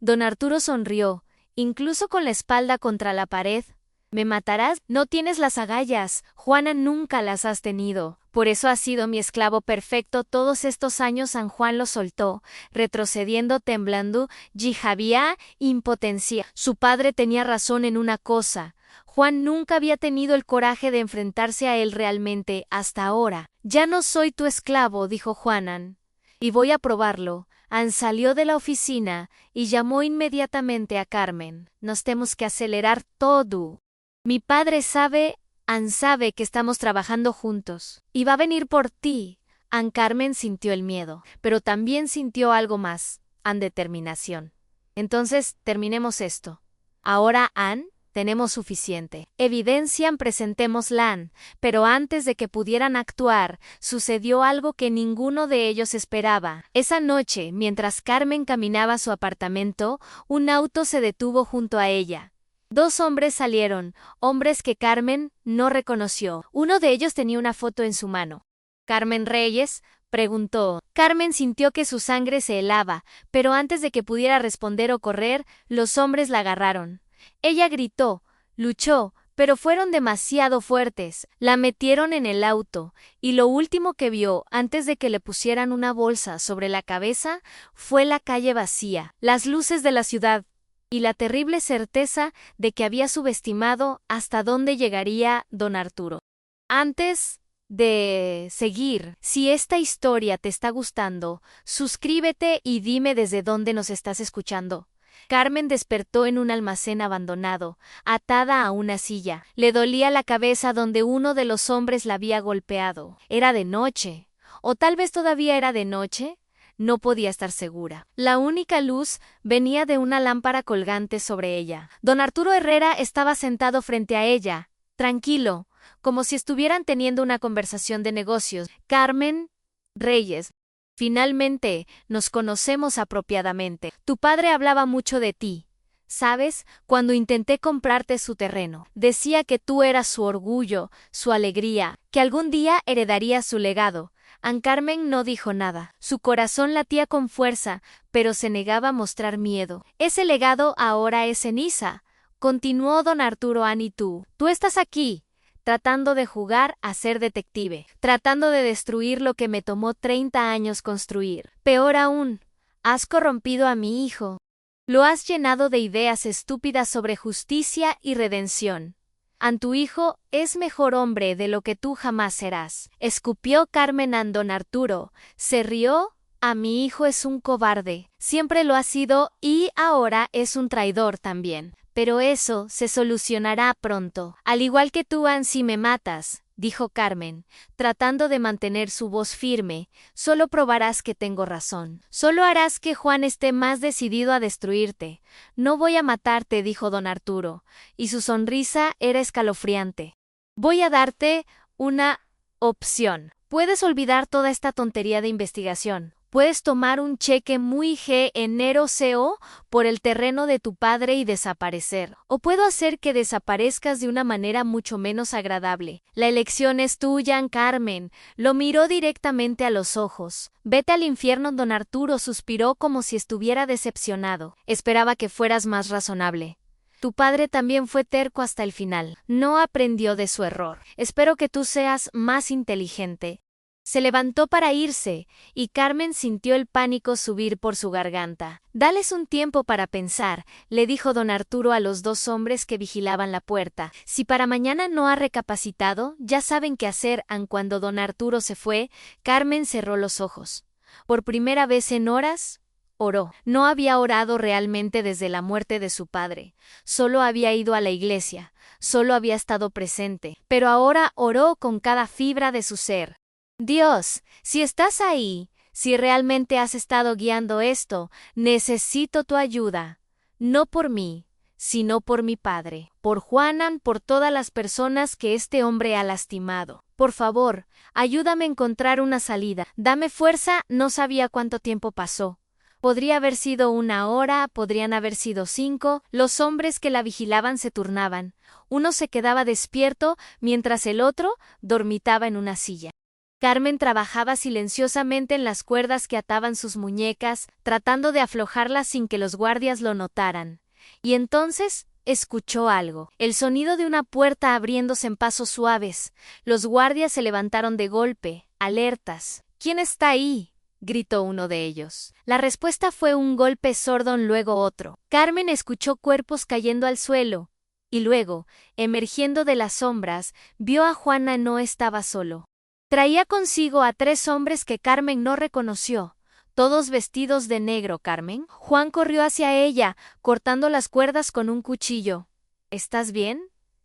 S1: Don Arturo sonrió, incluso con la espalda contra la pared. ¿Me matarás? No tienes las agallas, Juana, nunca las has tenido. Por eso has sido mi esclavo perfecto todos estos años. San Juan lo soltó, retrocediendo, temblando, y había impotencia. Su padre tenía razón en una cosa. Juan nunca había tenido el coraje de enfrentarse a él realmente hasta ahora. Ya no soy tu esclavo, dijo Juanan, y voy a probarlo. Ann salió de la oficina y llamó inmediatamente a Carmen. Nos tenemos que acelerar todo. Mi padre sabe, Ann sabe que estamos trabajando juntos. Y va a venir por ti. Ann Carmen sintió el miedo, pero también sintió algo más, Ann determinación. Entonces, terminemos esto. Ahora, Ann, tenemos suficiente. Evidencian, presentémosla, Ann. Pero antes de que pudieran actuar, sucedió algo que ninguno de ellos esperaba. Esa noche, mientras Carmen caminaba a su apartamento, un auto se detuvo junto a ella. Dos hombres salieron, hombres que Carmen no reconoció. Uno de ellos tenía una foto en su mano. ¿Carmen Reyes?, preguntó. Carmen sintió que su sangre se helaba, pero antes de que pudiera responder o correr, los hombres la agarraron. Ella gritó, luchó, pero fueron demasiado fuertes. La metieron en el auto, y lo último que vio, antes de que le pusieran una bolsa sobre la cabeza, fue la calle vacía, las luces de la ciudad, y la terrible certeza de que había subestimado hasta dónde llegaría don Arturo. Antes de seguir, si esta historia te está gustando, suscríbete y dime desde dónde nos estás escuchando. Carmen despertó en un almacén abandonado, atada a una silla. Le dolía la cabeza donde uno de los hombres la había golpeado. Era de noche. ¿O tal vez todavía era de noche? No podía estar segura. La única luz venía de una lámpara colgante sobre ella. Don Arturo Herrera estaba sentado frente a ella, tranquilo, como si estuvieran teniendo una conversación de negocios. Carmen Reyes, finalmente nos conocemos apropiadamente. Tu padre hablaba mucho de ti. ¿Sabes? Cuando intenté comprarte su terreno, decía que tú eras su orgullo, su alegría, que algún día heredarías su legado. Ann Carmen no dijo nada. Su corazón latía con fuerza, pero se negaba a mostrar miedo. Ese legado ahora es ceniza. Continuó don Arturo. Ann, y tú estás aquí, tratando de jugar a ser detective, tratando de destruir lo que me tomó 30 años construir. Peor aún, has corrompido a mi hijo. Lo has llenado de ideas estúpidas sobre justicia y redención. Ann, tu hijo es mejor hombre de lo que tú jamás serás. Escupió Carmen. Ann, don Arturo se rió. A mi hijo es un cobarde. Siempre lo ha sido y ahora es un traidor también. Pero eso se solucionará pronto. Al igual que tú, Ann, si me matas, dijo Carmen, tratando de mantener su voz firme, solo probarás que tengo razón. Solo harás que Juan esté más decidido a destruirte. No voy a matarte, dijo don Arturo, y su sonrisa era escalofriante. Voy a darte una opción. Puedes olvidar toda esta tontería de investigación. Puedes tomar un cheque muy enero CO por el terreno de tu padre y desaparecer. O puedo hacer que desaparezcas de una manera mucho menos agradable. La elección es tuya, Ann Carmen. Lo miró directamente a los ojos. Vete al infierno. Don Arturo suspiró como si estuviera decepcionado. Esperaba que fueras más razonable. Tu padre también fue terco hasta el final. No aprendió de su error. Espero que tú seas más inteligente. Se levantó para irse, y Carmen sintió el pánico subir por su garganta. Dales un tiempo para pensar, le dijo don Arturo a los dos hombres que vigilaban la puerta. Si para mañana no ha recapacitado, ya saben qué hacer. Ann, cuando don Arturo se fue, Carmen cerró los ojos. Por primera vez en horas, oró. No había orado realmente desde la muerte de su padre. Solo había ido a la iglesia, solo había estado presente, pero ahora oró con cada fibra de su ser. Dios, si estás ahí, si realmente has estado guiando esto, necesito tu ayuda. No por mí, sino por mi padre, por Juanan, por todas las personas que este hombre ha lastimado. Por favor, ayúdame a encontrar una salida. Dame fuerza. No sabía cuánto tiempo pasó. Podría haber sido 1 hora, podrían haber sido 5. Los hombres que la vigilaban se turnaban. Uno se quedaba despierto mientras el otro dormitaba en una silla. Carmen trabajaba silenciosamente en las cuerdas que ataban sus muñecas, tratando de aflojarlas sin que los guardias lo notaran. Y entonces escuchó algo, el sonido de una puerta abriéndose en pasos suaves. Los guardias se levantaron de golpe, alertas. ¿Quién está ahí?, gritó uno de ellos. La respuesta fue un golpe sordo, luego otro. Carmen escuchó cuerpos cayendo al suelo, y luego, emergiendo de las sombras, vio a Juana. No estaba solo. Traía consigo a 3 hombres que Carmen no reconoció, todos vestidos de negro. «Carmen». Juan corrió hacia ella, cortando las cuerdas con un cuchillo. «¿Estás bien?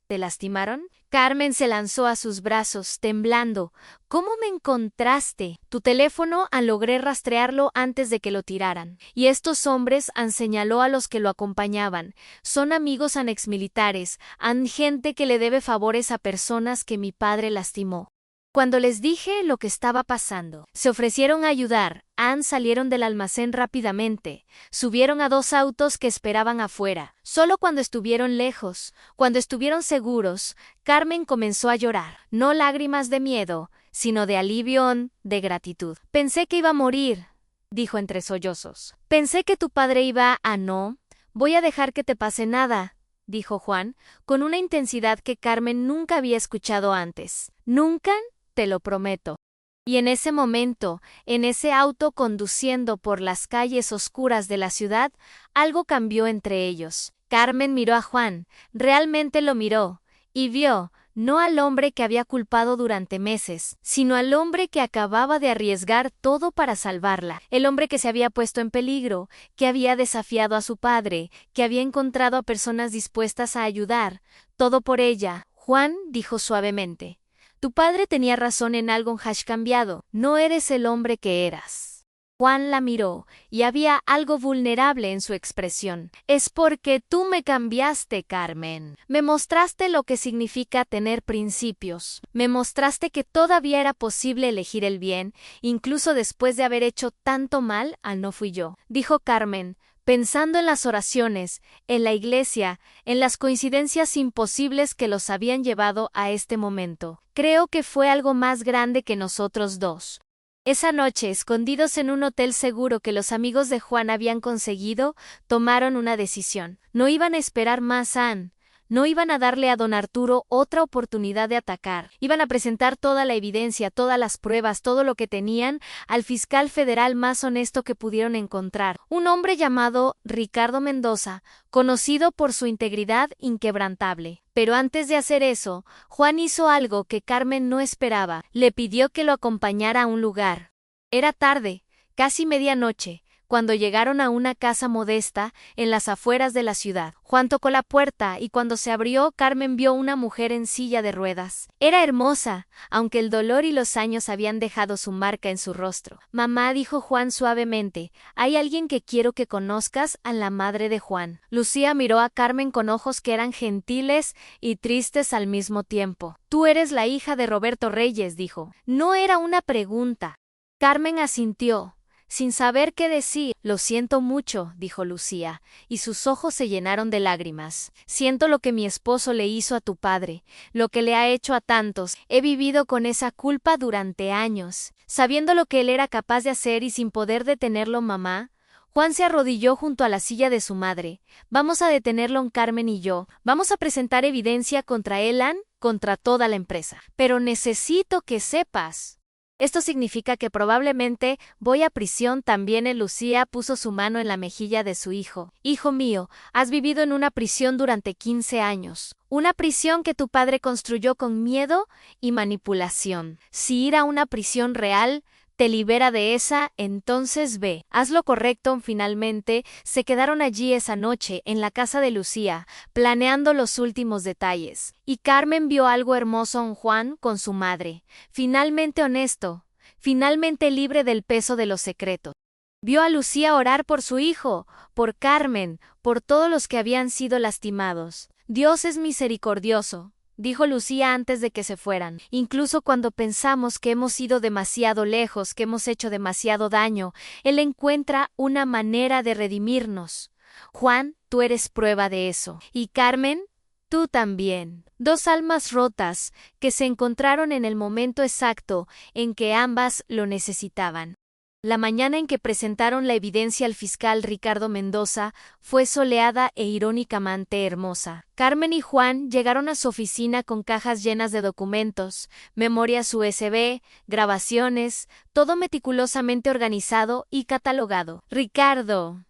S1: ¿Te lastimaron?». Carmen se lanzó a sus brazos, temblando. «¿Cómo me encontraste?». «Tu teléfono, logré rastrearlo antes de que lo tiraran. Y estos hombres», señaló a los que lo acompañaban, «son amigos exmilitares, gente que le debe favores a personas que mi padre lastimó. Cuando les dije lo que estaba pasando, se ofrecieron a ayudar». Salieron del almacén rápidamente, subieron a 2 autos que esperaban afuera. Solo cuando estuvieron lejos, cuando estuvieron seguros, Carmen comenzó a llorar. No lágrimas de miedo, sino de alivio, de gratitud. «Pensé que iba a morir», dijo entre sollozos. «Pensé que tu padre iba a... No, voy a dejar que te pase nada», dijo Juan, con una intensidad que Carmen nunca había escuchado antes. «Nunca, te lo prometo». Y en ese momento, en ese auto conduciendo por las calles oscuras de la ciudad, algo cambió entre ellos. Carmen miró a Juan, realmente lo miró, y vio, no al hombre que había culpado durante meses, sino al hombre que acababa de arriesgar todo para salvarla, el hombre que se había puesto en peligro, que había desafiado a su padre, que había encontrado a personas dispuestas a ayudar, todo por ella. «Juan», dijo suavemente, «tu padre tenía razón en algo, has cambiado, no eres el hombre que eras». Juan la miró, y había algo vulnerable en su expresión. «Es porque tú me cambiaste, Carmen. Me mostraste lo que significa tener principios. Me mostraste que todavía era posible elegir el bien, incluso después de haber hecho tanto mal». «No fui yo», dijo Carmen, pensando en las oraciones, en la iglesia, en las coincidencias imposibles que los habían llevado a este momento. «Creo que fue algo más grande que nosotros dos». Esa noche, escondidos en un hotel seguro que los amigos de Juan habían conseguido, tomaron una decisión. No iban a esperar más a Anne. No iban a darle a don Arturo otra oportunidad de atacar. Iban a presentar toda la evidencia, todas las pruebas, todo lo que tenían, al fiscal federal más honesto que pudieron encontrar. Un hombre llamado Ricardo Mendoza, conocido por su integridad inquebrantable. Pero antes de hacer eso, Juan hizo algo que Carmen no esperaba. Le pidió que lo acompañara a un lugar. Era tarde, casi medianoche, cuando llegaron a una casa modesta en las afueras de la ciudad. Juan tocó la puerta y cuando se abrió, Carmen vio una mujer en silla de ruedas. Era hermosa, aunque el dolor y los años habían dejado su marca en su rostro. «Mamá», dijo Juan suavemente, «hay alguien que quiero que conozcas, a la madre de Juan». Lucía miró a Carmen con ojos que eran gentiles y tristes al mismo tiempo. «Tú eres la hija de Roberto Reyes», dijo. No era una pregunta. Carmen asintió, sin saber qué decir. «Lo siento mucho», dijo Lucía, y sus ojos se llenaron de lágrimas. «Siento lo que mi esposo le hizo a tu padre, lo que le ha hecho a tantos. He vivido con esa culpa durante años, sabiendo lo que él era capaz de hacer y sin poder detenerlo». «Mamá». Juan se arrodilló junto a la silla de su madre. «Vamos a detenerlo, Carmen y yo. Vamos a presentar evidencia contra él, contra toda la empresa. Pero necesito que sepas. Esto significa que probablemente voy a prisión también». Lucía puso su mano en la mejilla de su hijo. «Hijo mío, has vivido en una prisión durante 15 años. Una prisión que tu padre construyó con miedo y manipulación. Si ir a una prisión real te libera de esa, entonces ve. Haz lo correcto». Finalmente, se quedaron allí esa noche, en la casa de Lucía, planeando los últimos detalles. Y Carmen vio algo hermoso en Juan con su madre. Finalmente honesto, finalmente libre del peso de los secretos. Vio a Lucía orar por su hijo, por Carmen, por todos los que habían sido lastimados. «Dios es misericordioso», dijo Lucía antes de que se fueran. «Incluso cuando pensamos que hemos ido demasiado lejos, que hemos hecho demasiado daño, Él encuentra una manera de redimirnos. Juan, tú eres prueba de eso. Y Carmen, Tú también. Dos almas rotas que se encontraron en el momento exacto en que ambas lo necesitaban. La mañana en que presentaron la evidencia al fiscal Ricardo Mendoza fue soleada e irónicamente hermosa. Carmen y Juan llegaron a su oficina con cajas llenas de documentos, memorias USB, grabaciones, todo meticulosamente organizado y catalogado. Ricardo.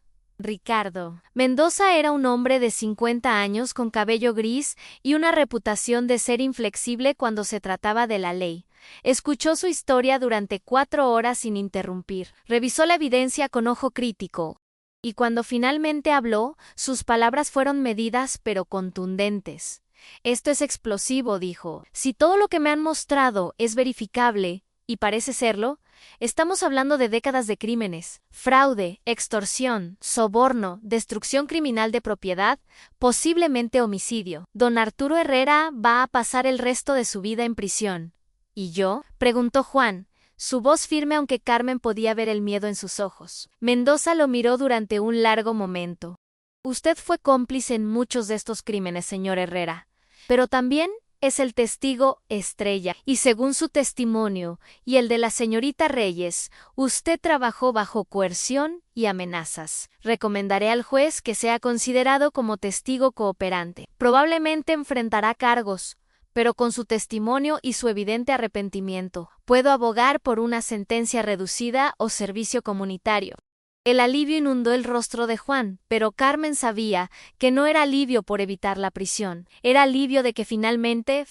S1: Mendoza era un hombre de 50 años con cabello gris y una reputación de ser inflexible cuando se trataba de la ley. Escuchó su historia durante 4 horas sin interrumpir. Revisó la evidencia con ojo crítico. Y cuando finalmente habló, sus palabras fueron medidas pero contundentes. Esto es explosivo, dijo. Si todo lo que me han mostrado es verificable, y parece serlo, estamos hablando de décadas de crímenes, fraude, extorsión, soborno, destrucción criminal de propiedad, posiblemente homicidio. Don Arturo Herrera va a pasar el resto de su vida en prisión. ¿Y yo?, preguntó Juan, su voz firme aunque Carmen podía ver el miedo en sus ojos. Mendoza lo miró durante un largo momento. Usted fue cómplice en muchos de estos crímenes, señor Herrera, pero también es el testigo estrella, y según su testimonio y el de la señorita Reyes, usted trabajó bajo coerción y amenazas. Recomendaré al juez que sea considerado como testigo cooperante. Probablemente enfrentará cargos, pero con su testimonio y su evidente arrepentimiento, puedo abogar por una sentencia reducida o servicio comunitario. El alivio inundó el rostro de Juan, pero Carmen sabía que no era alivio por evitar la prisión, era alivio de que finalmente,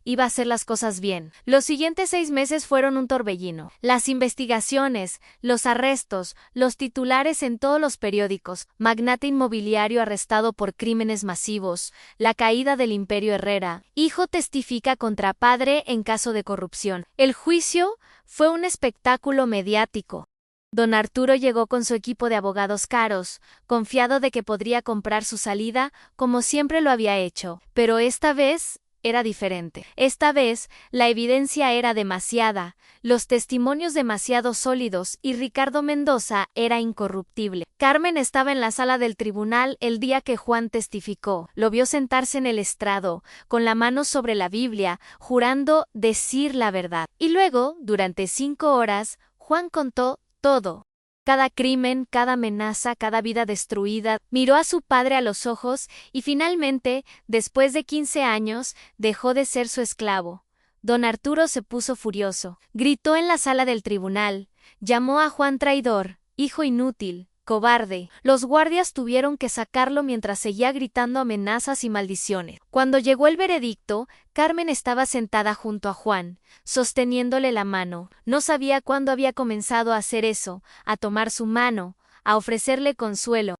S1: iba a hacer las cosas bien. Los siguientes 6 meses fueron un torbellino. Las investigaciones, los arrestos, los titulares en todos los periódicos, magnate inmobiliario arrestado por crímenes masivos, la caída del Imperio Herrera, hijo testifica contra padre en caso de corrupción. El juicio fue un espectáculo mediático. Don Arturo llegó con su equipo de abogados caros, confiado de que podría comprar su salida, como siempre lo había hecho. Pero esta vez era diferente. Esta vez la evidencia era demasiada, los testimonios demasiado sólidos y Ricardo Mendoza era incorruptible. Carmen estaba en la sala del tribunal el día que Juan testificó. Lo vio sentarse en el estrado, con la mano sobre la Biblia, jurando decir la verdad. Y luego, durante 5 horas, Juan contó todo. Cada crimen, cada amenaza, cada vida destruida, miró a su padre a los ojos y finalmente, después de 15 años, dejó de ser su esclavo. Don Arturo se puso furioso. Gritó en la sala del tribunal. Llamó a Juan traidor, hijo inútil, cobarde. Los guardias tuvieron que sacarlo mientras seguía gritando amenazas y maldiciones. Cuando llegó el veredicto, Carmen estaba sentada junto a Juan, sosteniéndole la mano. No sabía cuándo había comenzado a hacer eso, a tomar su mano, a ofrecerle consuelo.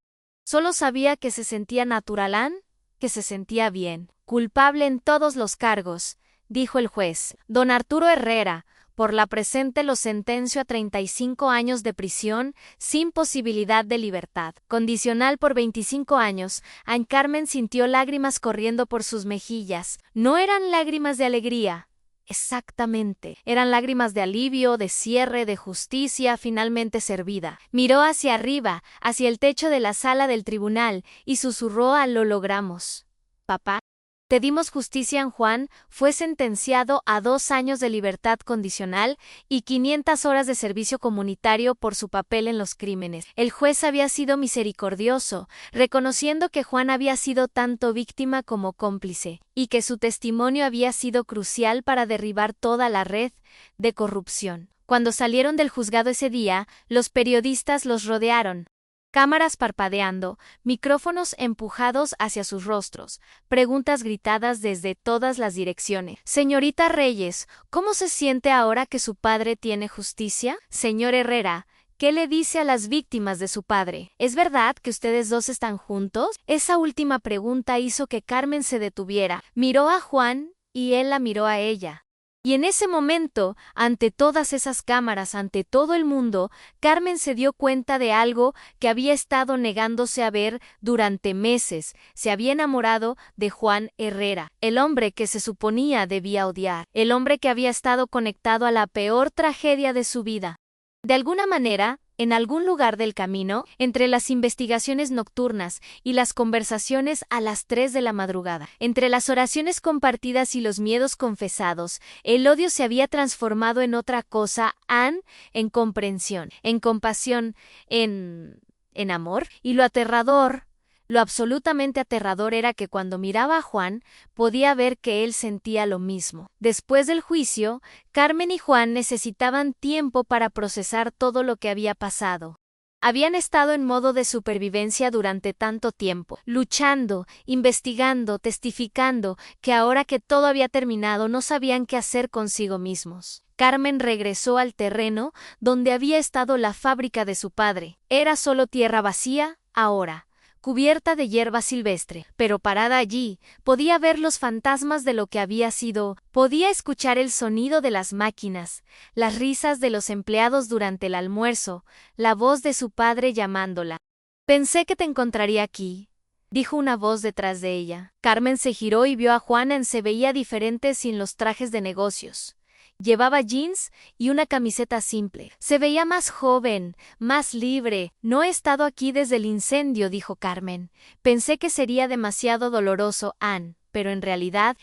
S1: Solo sabía que se sentía naturalán, que se sentía bien. Culpable en todos los cargos, dijo el juez. Don Arturo Herrera, por la presente lo sentencio a 35 años de prisión sin posibilidad de libertad. Condicional por 25 años, Carmen sintió lágrimas corriendo por sus mejillas. No eran lágrimas de alegría. Exactamente. Eran lágrimas de alivio, de cierre, de justicia finalmente servida. Miró hacia arriba, hacia el techo de la sala del tribunal, y susurró a lo logramos. Papá. Te dimos justicia en Juan, fue sentenciado a 2 años de libertad condicional y 500 horas de servicio comunitario por su papel en los crímenes. El juez había sido misericordioso, reconociendo que Juan había sido tanto víctima como cómplice, y que su testimonio había sido crucial para derribar toda la red de corrupción. Cuando salieron del juzgado ese día, los periodistas los rodearon. Cámaras parpadeando, micrófonos empujados hacia sus rostros, preguntas gritadas desde todas las direcciones. Señorita Reyes, ¿cómo se siente ahora que su padre tiene justicia? Señor Herrera, ¿qué le dice a las víctimas de su padre? ¿Es verdad que ustedes dos están juntos? Esa última pregunta hizo que Carmen se detuviera. Miró a Juan y él la miró a ella. Y en ese momento, ante todas esas cámaras, ante todo el mundo, Carmen se dio cuenta de algo que había estado negándose a ver durante meses. Se había enamorado de Juan Herrera, el hombre que se suponía debía odiar, el hombre que había estado conectado a la peor tragedia de su vida. De alguna manera, En algún lugar del camino, entre las investigaciones nocturnas y las conversaciones a las 3 de la madrugada, entre las oraciones compartidas y los miedos confesados, el odio se había transformado en otra cosa, Anne, en comprensión, en compasión, en amor, y lo absolutamente aterrador era que cuando miraba a Juan, podía ver que él sentía lo mismo. Después del juicio, Carmen y Juan necesitaban tiempo para procesar todo lo que había pasado. Habían estado en modo de supervivencia durante tanto tiempo, luchando, investigando, testificando, que ahora que todo había terminado no sabían qué hacer consigo mismos. Carmen regresó al terreno donde había estado la fábrica de su padre. Era solo tierra vacía, ahora, cubierta de hierba silvestre, pero parada allí, podía ver los fantasmas de lo que había sido, podía escuchar el sonido de las máquinas, las risas de los empleados durante el almuerzo, la voz de su padre llamándola. «Pensé que te encontraría aquí», dijo una voz detrás de ella. Carmen se giró y vio a Juana. Se veía diferente sin los trajes de negocios. Llevaba jeans y una camiseta simple. Se veía más joven, más libre. «No he estado aquí desde el incendio», dijo Carmen. «Pensé que sería demasiado doloroso, Anne, pero en realidad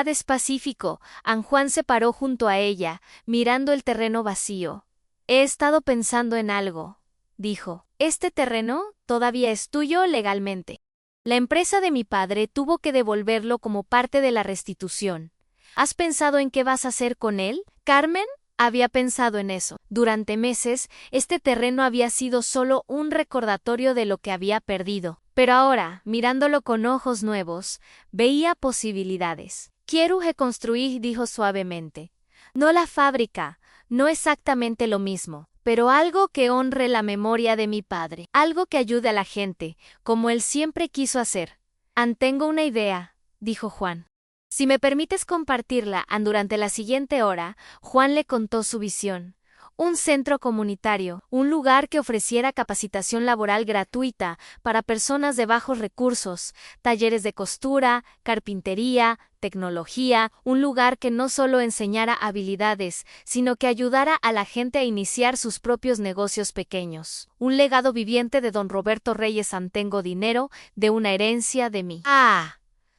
S1: es pacífico». Juan se paró junto a ella, mirando el terreno vacío. «He estado pensando en algo», dijo. «Este terreno todavía es tuyo legalmente. La empresa de mi padre tuvo que devolverlo como parte de la restitución. ¿Has pensado en qué vas a hacer con él?» Carmen había pensado en eso. Durante meses, este terreno había sido solo un recordatorio de lo que había perdido. Pero ahora, mirándolo con ojos nuevos, veía posibilidades. «Quiero reconstruir», dijo suavemente. «No la fábrica, no exactamente lo mismo, pero algo que honre la memoria de mi padre, algo que ayude a la gente, como él siempre quiso hacer». «Tengo una idea», dijo Juan. «Si me permites compartirla». Durante la siguiente hora, Juan le contó su visión. Un centro comunitario, un lugar que ofreciera capacitación laboral gratuita para personas de bajos recursos, talleres de costura, carpintería, tecnología, un lugar que no solo enseñara habilidades, sino que ayudara a la gente a iniciar sus propios negocios pequeños. Un legado viviente de don Roberto Reyes. «Tengo dinero de una herencia de mi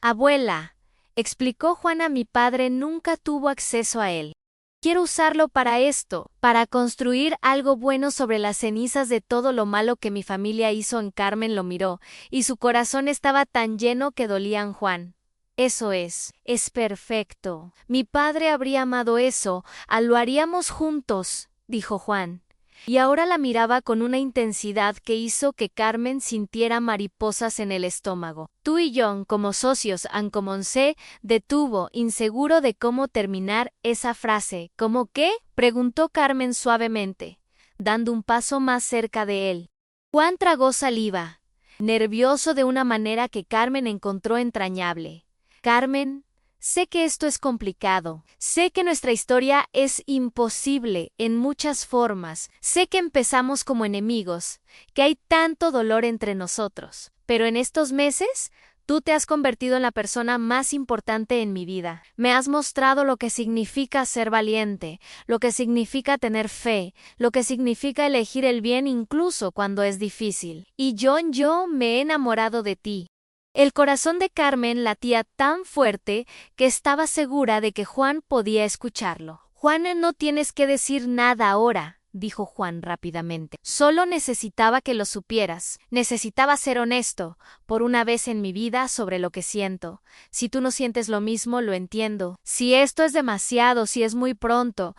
S1: abuela», explicó Juana. «Mi padre nunca tuvo acceso a él. Quiero usarlo para esto, para construir algo bueno sobre las cenizas de todo lo malo que mi familia hizo». Carmen lo miró, y su corazón estaba tan lleno que dolía. «Juan, eso es perfecto. Mi padre habría amado eso, lo haríamos juntos», dijo Juan. Y ahora la miraba con una intensidad que hizo que Carmen sintiera mariposas en el estómago. «Tú y yo, como socios», como se detuvo, inseguro de cómo terminar esa frase. «¿Cómo qué?», preguntó Carmen suavemente, dando un paso más cerca de él. Juan tragó saliva, nervioso de una manera que Carmen encontró entrañable. «Carmen, sé que esto es complicado, sé que nuestra historia es imposible en muchas formas, sé que empezamos como enemigos, que hay tanto dolor entre nosotros, pero en estos meses tú te has convertido en la persona más importante en mi vida. Me has mostrado lo que significa ser valiente, lo que significa tener fe, lo que significa elegir el bien incluso cuando es difícil. Y yo me he enamorado de ti». El corazón de Carmen latía tan fuerte que estaba segura de que Juan podía escucharlo. «Juan, no tienes que decir nada ahora», dijo Juan rápidamente. «Solo necesitaba que lo supieras. Necesitaba ser honesto, por una vez en mi vida, sobre lo que siento. Si tú no sientes lo mismo, lo entiendo. Si esto es demasiado, si es muy pronto».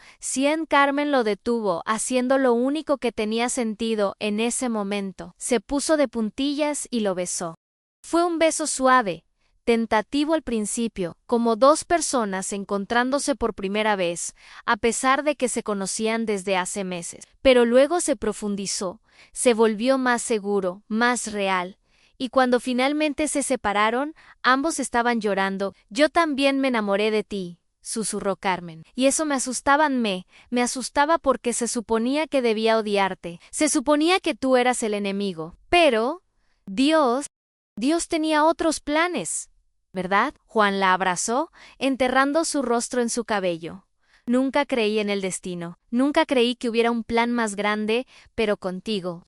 S1: Carmen lo detuvo, haciendo lo único que tenía sentido en ese momento. Se puso de puntillas y lo besó. Fue un beso suave, tentativo al principio, como dos personas encontrándose por primera vez, a pesar de que se conocían desde hace meses. Pero luego se profundizó, se volvió más seguro, más real, y cuando finalmente se separaron, ambos estaban llorando. «Yo también me enamoré de ti», susurró Carmen. «Y eso me asustaba, me asustaba porque se suponía que debía odiarte, se suponía que tú eras el enemigo. Pero Dios tenía otros planes, ¿verdad?». Juan la abrazó, enterrando su rostro en su cabello. Nunca creí en el destino. Nunca creí que hubiera un plan más grande, pero contigo,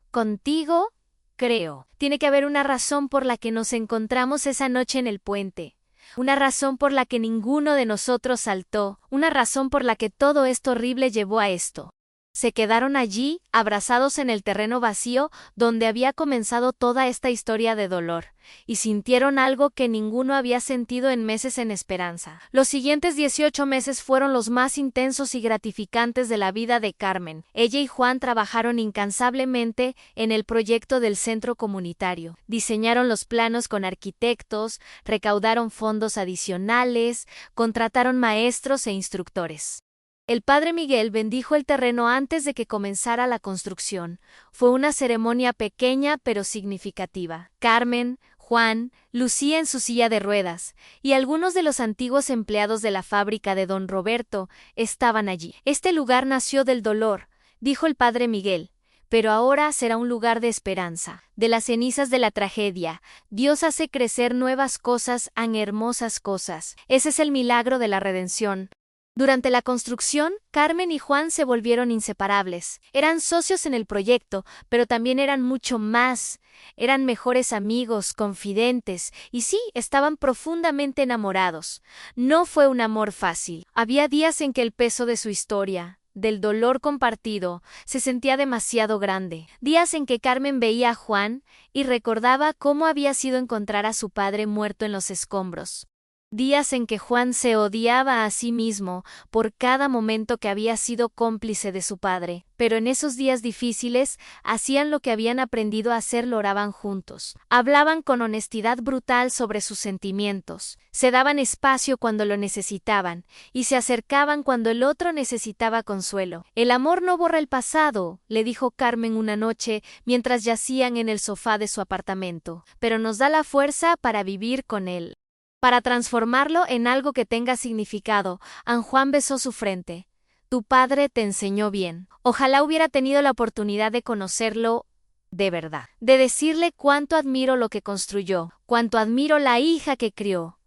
S1: creo. Tiene que haber una razón por la que nos encontramos esa noche en el puente. Una razón por la que ninguno de nosotros saltó. Una razón por la que todo esto horrible llevó a esto. Se quedaron allí, abrazados en el terreno vacío donde había comenzado toda esta historia de dolor, y sintieron algo que ninguno había sentido en meses en esperanza. Los siguientes 18 meses fueron los más intensos y gratificantes de la vida de Carmen. Ella y Juan trabajaron incansablemente en el proyecto del centro comunitario. Diseñaron los planos con arquitectos, recaudaron fondos adicionales, contrataron maestros e instructores. El padre Miguel bendijo el terreno antes de que comenzara la construcción. Fue una ceremonia pequeña pero significativa. Carmen, Juan, Lucía en su silla de ruedas, y algunos de los antiguos empleados de la fábrica de don Roberto estaban allí. Este lugar nació del dolor, dijo el padre Miguel, pero ahora será un lugar de esperanza. De las cenizas de la tragedia, Dios hace crecer nuevas cosas, hermosas cosas. Ese es el milagro de la redención. Durante la construcción, Carmen y Juan se volvieron inseparables. Eran socios en el proyecto, pero también eran mucho más. Eran mejores amigos, confidentes, y sí, estaban profundamente enamorados. No fue un amor fácil. Había días en que el peso de su historia, del dolor compartido, se sentía demasiado grande. Días en que Carmen veía a Juan y recordaba cómo había sido encontrar a su padre muerto en los escombros. Días en que Juan se odiaba a sí mismo por cada momento que había sido cómplice de su padre, pero en esos días difíciles hacían lo que habían aprendido a hacer, lo oraban juntos. Hablaban con honestidad brutal sobre sus sentimientos, se daban espacio cuando lo necesitaban y se acercaban cuando el otro necesitaba consuelo. El amor no borra el pasado, le dijo Carmen una noche mientras yacían en el sofá de su apartamento, pero nos da la fuerza para vivir con él. Para transformarlo en algo que tenga significado. Juan besó su frente. Tu padre te enseñó bien. Ojalá hubiera tenido la oportunidad de conocerlo de verdad. De decirle cuánto admiro lo que construyó, cuánto admiro la hija que crió.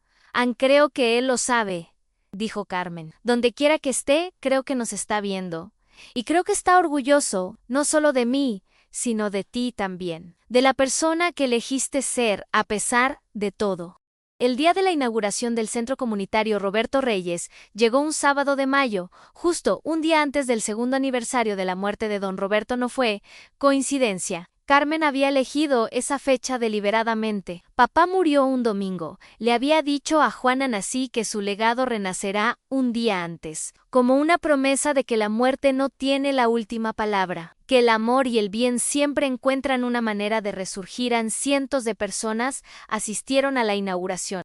S1: Creo que él lo sabe, dijo Carmen. Donde quiera que esté, creo que nos está viendo. Y creo que está orgulloso, no solo de mí, sino de ti también. De la persona que elegiste ser, a pesar de todo. El día de la inauguración del Centro Comunitario Roberto Reyes llegó un sábado de mayo, justo un día antes del segundo aniversario de la muerte de don Roberto. No fue coincidencia. Carmen había elegido esa fecha deliberadamente. Papá murió un domingo. Le había dicho a Juana Nací que su legado renacerá un día antes, como una promesa de que la muerte no tiene la última palabra, que el amor y el bien siempre encuentran una manera de resurgir. Cientos de personas asistieron a la inauguración.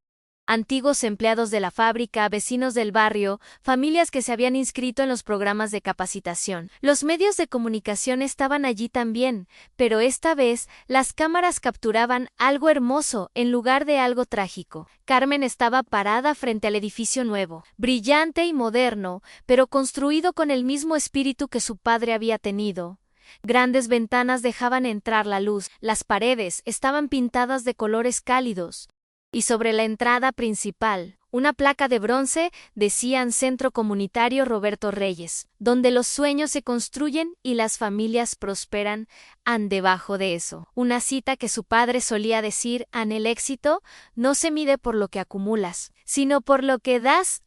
S1: Antiguos empleados de la fábrica, vecinos del barrio, familias que se habían inscrito en los programas de capacitación. Los medios de comunicación estaban allí también, pero esta vez las cámaras capturaban algo hermoso en lugar de algo trágico. Carmen estaba parada frente al edificio nuevo, brillante y moderno, pero construido con el mismo espíritu que su padre había tenido. Grandes ventanas dejaban entrar la luz, las paredes estaban pintadas de colores cálidos. Y sobre la entrada principal, una placa de bronce decía Centro Comunitario Roberto Reyes, donde los sueños se construyen y las familias prosperan. Debajo de eso, una cita que su padre solía decir: el éxito no se mide por lo que acumulas, sino por lo que das.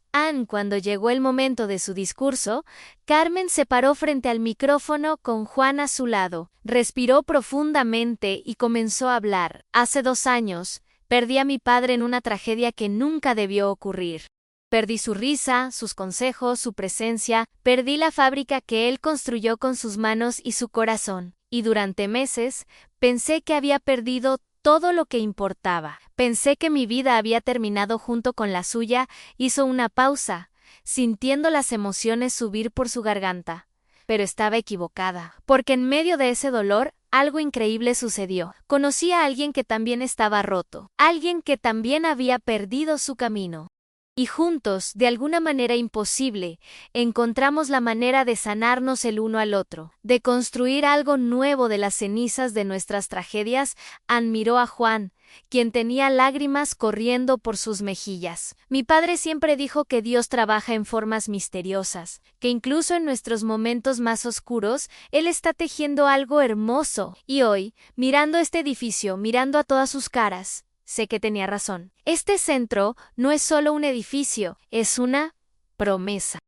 S1: Cuando llegó el momento de su discurso, Carmen se paró frente al micrófono con Juan a su lado, respiró profundamente y comenzó a hablar. Hace 2 años, perdí a mi padre en una tragedia que nunca debió ocurrir. Perdí su risa, sus consejos, su presencia, perdí la fábrica que él construyó con sus manos y su corazón. Y durante meses, pensé que había perdido todo lo que importaba. Pensé que mi vida había terminado junto con la suya. Hizo una pausa, sintiendo las emociones subir por su garganta. Pero estaba equivocada, porque en medio de ese dolor, algo increíble sucedió. Conocí a alguien que también estaba roto, alguien que también había perdido su camino. Y juntos, de alguna manera imposible, encontramos la manera de sanarnos el uno al otro, de construir algo nuevo de las cenizas de nuestras tragedias. Miró a Juan, quien tenía lágrimas corriendo por sus mejillas. Mi padre siempre dijo que Dios trabaja en formas misteriosas, que incluso en nuestros momentos más oscuros, Él está tejiendo algo hermoso. Y hoy, mirando este edificio, mirando a todas sus caras, sé que tenía razón. Este centro no es solo un edificio, es una promesa.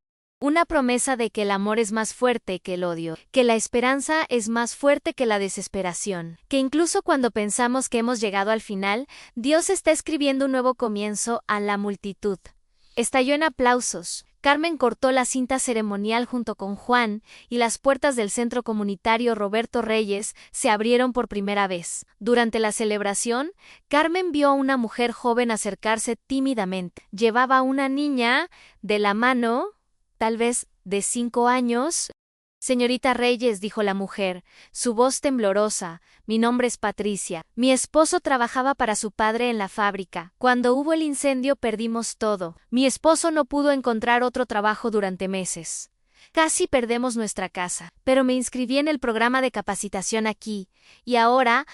S1: Una promesa de que el amor es más fuerte que el odio, que la esperanza es más fuerte que la desesperación, que incluso cuando pensamos que hemos llegado al final, Dios está escribiendo un nuevo comienzo a la multitud. Estalló en aplausos. Carmen cortó la cinta ceremonial junto con Juan, y las puertas del centro comunitario Roberto Reyes se abrieron por primera vez. Durante la celebración, Carmen vio a una mujer joven acercarse tímidamente. Llevaba a una niña de la mano, tal vez de 5 años. Señorita Reyes, dijo la mujer, su voz temblorosa, mi nombre es Patricia. Mi esposo trabajaba para su padre en la fábrica. Cuando hubo el incendio perdimos todo. Mi esposo no pudo encontrar otro trabajo durante meses. Casi perdemos nuestra casa, pero me inscribí en el programa de capacitación aquí, y ahora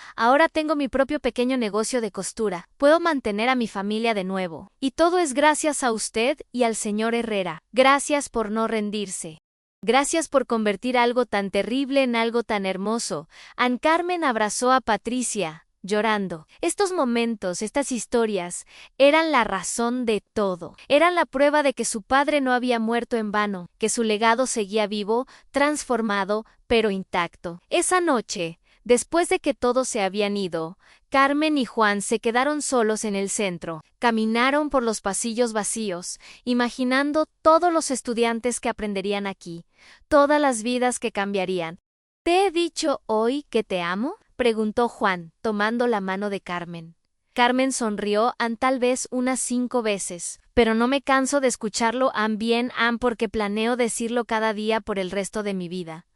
S1: tengo mi propio pequeño negocio de costura. Puedo mantener a mi familia de nuevo. Y todo es gracias a usted y al señor Herrera. Gracias por no rendirse. Gracias por convertir algo tan terrible en algo tan hermoso. Ann Carmen abrazó a Patricia, llorando. Estos momentos, estas historias, eran la razón de todo. Eran la prueba de que su padre no había muerto en vano, que su legado seguía vivo, transformado, pero intacto. Esa noche, después de que todos se habían ido, Carmen y Juan se quedaron solos en el centro. Caminaron por los pasillos vacíos, imaginando todos los estudiantes que aprenderían aquí, todas las vidas que cambiarían. ¿Te he dicho hoy que te amo?, preguntó Juan, tomando la mano de Carmen. Carmen sonrió tal vez unas 5 veces, pero no me canso de escucharlo bien, porque planeo decirlo cada día por el resto de mi vida.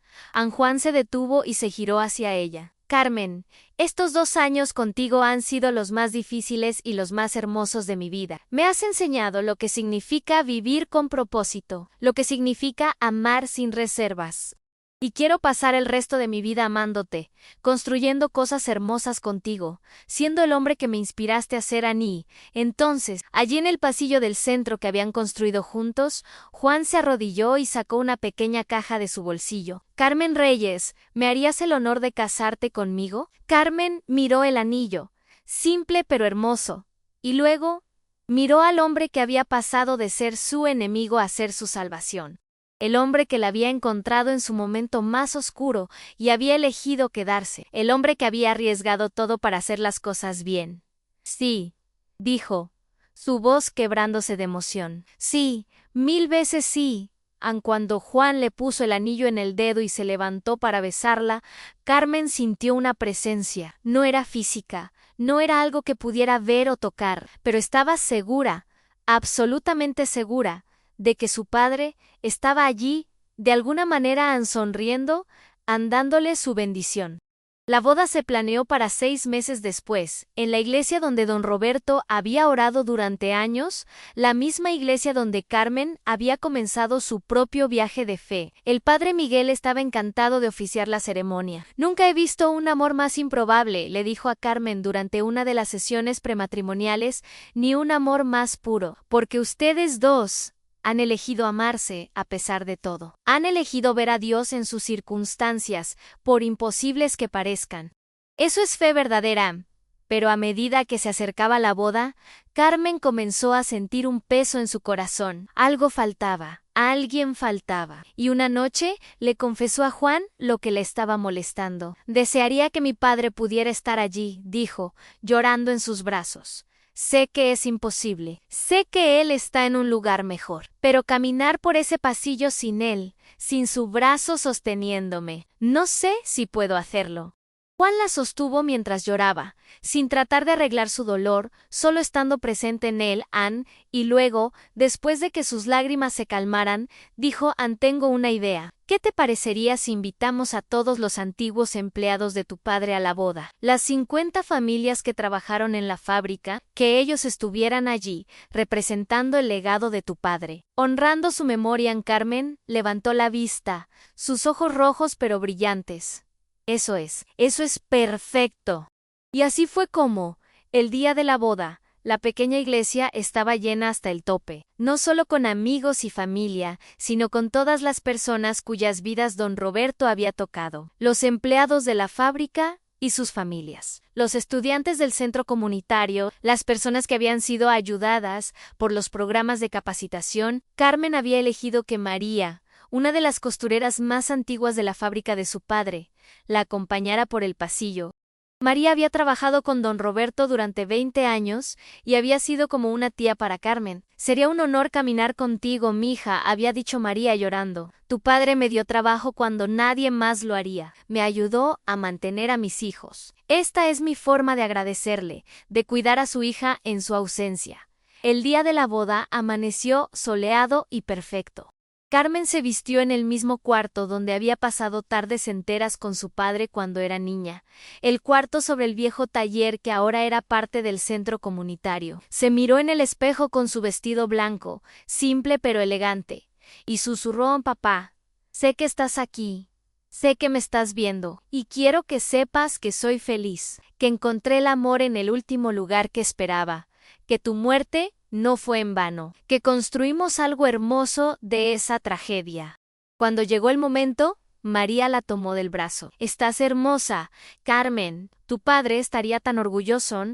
S1: Juan se detuvo y se giró hacia ella. Carmen, estos 2 años contigo han sido los más difíciles y los más hermosos de mi vida. Me has enseñado lo que significa vivir con propósito, lo que significa amar sin reservas. Y quiero pasar el resto de mi vida amándote, construyendo cosas hermosas contigo, siendo el hombre que me inspiraste a ser, Annie. Entonces, allí en el pasillo del centro que habían construido juntos, Juan se arrodilló y sacó una pequeña caja de su bolsillo. Carmen Reyes, ¿me harías el honor de casarte conmigo? Carmen miró el anillo, simple pero hermoso, y luego miró al hombre que había pasado de ser su enemigo a ser su salvación. El hombre que la había encontrado en su momento más oscuro y había elegido quedarse. El hombre que había arriesgado todo para hacer las cosas bien. Sí, dijo, su voz quebrándose de emoción. Sí, 1000 veces sí. Cuando Juan le puso el anillo en el dedo y se levantó para besarla, Carmen sintió una presencia. No era física, no era algo que pudiera ver o tocar, pero estaba segura, absolutamente segura, de que su padre estaba allí, de alguna manera sonriendo, dándole su bendición. La boda se planeó para 6 meses después, en la iglesia donde don Roberto había orado durante años, la misma iglesia donde Carmen había comenzado su propio viaje de fe. El padre Miguel estaba encantado de oficiar la ceremonia. Nunca he visto un amor más improbable, le dijo a Carmen durante una de las sesiones prematrimoniales, ni un amor más puro, porque ustedes dos han elegido amarse a pesar de todo. Han elegido ver a Dios en sus circunstancias, por imposibles que parezcan. Eso es fe verdadera. Pero a medida que se acercaba la boda, Carmen comenzó a sentir un peso en su corazón. Algo faltaba, alguien faltaba. Y una noche le confesó a Juan lo que le estaba molestando. Desearía que mi padre pudiera estar allí, dijo, llorando en sus brazos. Sé que es imposible, sé que él está en un lugar mejor, pero caminar por ese pasillo sin él, sin su brazo sosteniéndome, no sé si puedo hacerlo. Juan la sostuvo mientras lloraba, sin tratar de arreglar su dolor, solo estando presente en él, y luego, después de que sus lágrimas se calmaran, dijo: tengo una idea. ¿Qué te parecería si invitamos a todos los antiguos empleados de tu padre a la boda? Las 50 familias que trabajaron en la fábrica, que ellos estuvieran allí, representando el legado de tu padre. Honrando su memoria, Carmen levantó la vista, sus ojos rojos pero brillantes. Eso es perfecto. Y así fue como, El día de la boda, la pequeña iglesia estaba llena hasta el tope, no solo con amigos y familia, sino con todas las personas cuyas vidas don Roberto había tocado, los empleados de la fábrica y sus familias, los estudiantes del centro comunitario, las personas que habían sido ayudadas por los programas de capacitación. Carmen había elegido que María, una de las costureras más antiguas de la fábrica de su padre, la acompañara por el pasillo. María había trabajado con don Roberto durante 20 años y había sido como una tía para Carmen. Sería un honor caminar contigo, mija, había dicho María llorando. Tu padre me dio trabajo cuando nadie más lo haría. Me ayudó a mantener a mis hijos. Esta es mi forma de agradecerle, de cuidar a su hija en su ausencia. El día de la boda amaneció soleado y perfecto. Carmen se vistió en el mismo cuarto donde había pasado tardes enteras con su padre cuando era niña, el cuarto sobre el viejo taller que ahora era parte del centro comunitario. Se miró en el espejo con su vestido blanco, simple pero elegante, y susurró: papá, sé que estás aquí, sé que me estás viendo, y quiero que sepas que soy feliz, que encontré el amor en el último lugar que esperaba, que tu muerte no fue en vano, que construimos algo hermoso de esa tragedia. Cuando llegó el momento, María la tomó del brazo. Estás hermosa, Carmen, tu padre estaría tan orgulloso.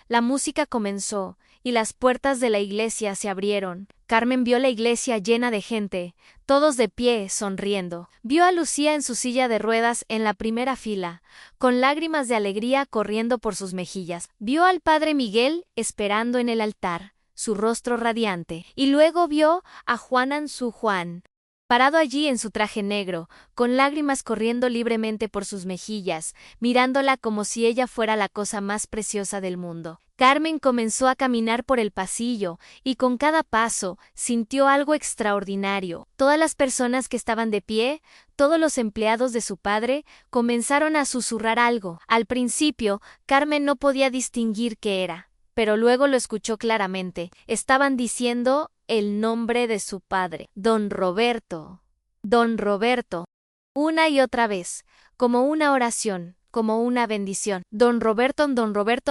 S1: La música comenzó, y las puertas de la iglesia se abrieron. Carmen vio la iglesia llena de gente, todos de pie, sonriendo. Vio a Lucía en su silla de ruedas en la primera fila, con lágrimas de alegría corriendo por sus mejillas. Vio al padre Miguel esperando en el altar, su rostro radiante, y luego vio a Juan parado allí en su traje negro, con lágrimas corriendo libremente por sus mejillas, mirándola como si ella fuera la cosa más preciosa del mundo. Carmen comenzó a caminar por el pasillo, y con cada paso sintió algo extraordinario. Todas las personas que estaban de pie, todos los empleados de su padre, comenzaron a susurrar algo. Al principio, Carmen no podía distinguir qué era, pero luego lo escuchó claramente. Estaban diciendo el nombre de su padre, don Roberto. Don Roberto. Una y otra vez, como una oración, como una bendición. Don Roberto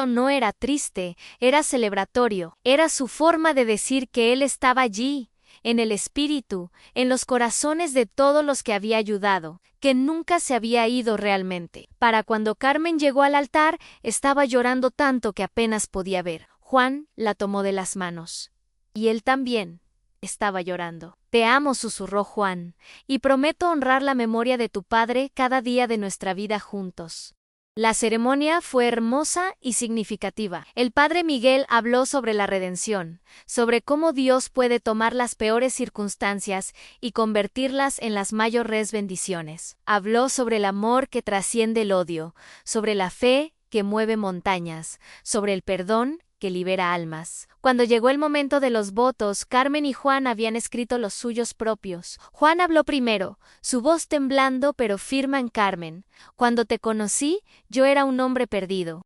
S1: no era triste, era celebratorio. Era su forma de decir que él estaba allí, en el espíritu, en los corazones de todos los que había ayudado, que nunca se había ido realmente. Para cuando Carmen llegó al altar, estaba llorando tanto que apenas podía ver. Juan la tomó de las manos. Y él también estaba llorando. Te amo, susurró Juan, y prometo honrar la memoria de tu padre cada día de nuestra vida juntos. La ceremonia fue hermosa y significativa. El padre Miguel habló sobre la redención, sobre cómo Dios puede tomar las peores circunstancias y convertirlas en las mayores bendiciones. Habló sobre el amor que trasciende el odio, sobre la fe que mueve montañas, sobre el perdón que libera almas. Cuando llegó el momento de los votos, Carmen y Juan habían escrito los suyos propios. Juan habló primero, su voz temblando pero firme en Carmen. Cuando te conocí, yo era un hombre perdido.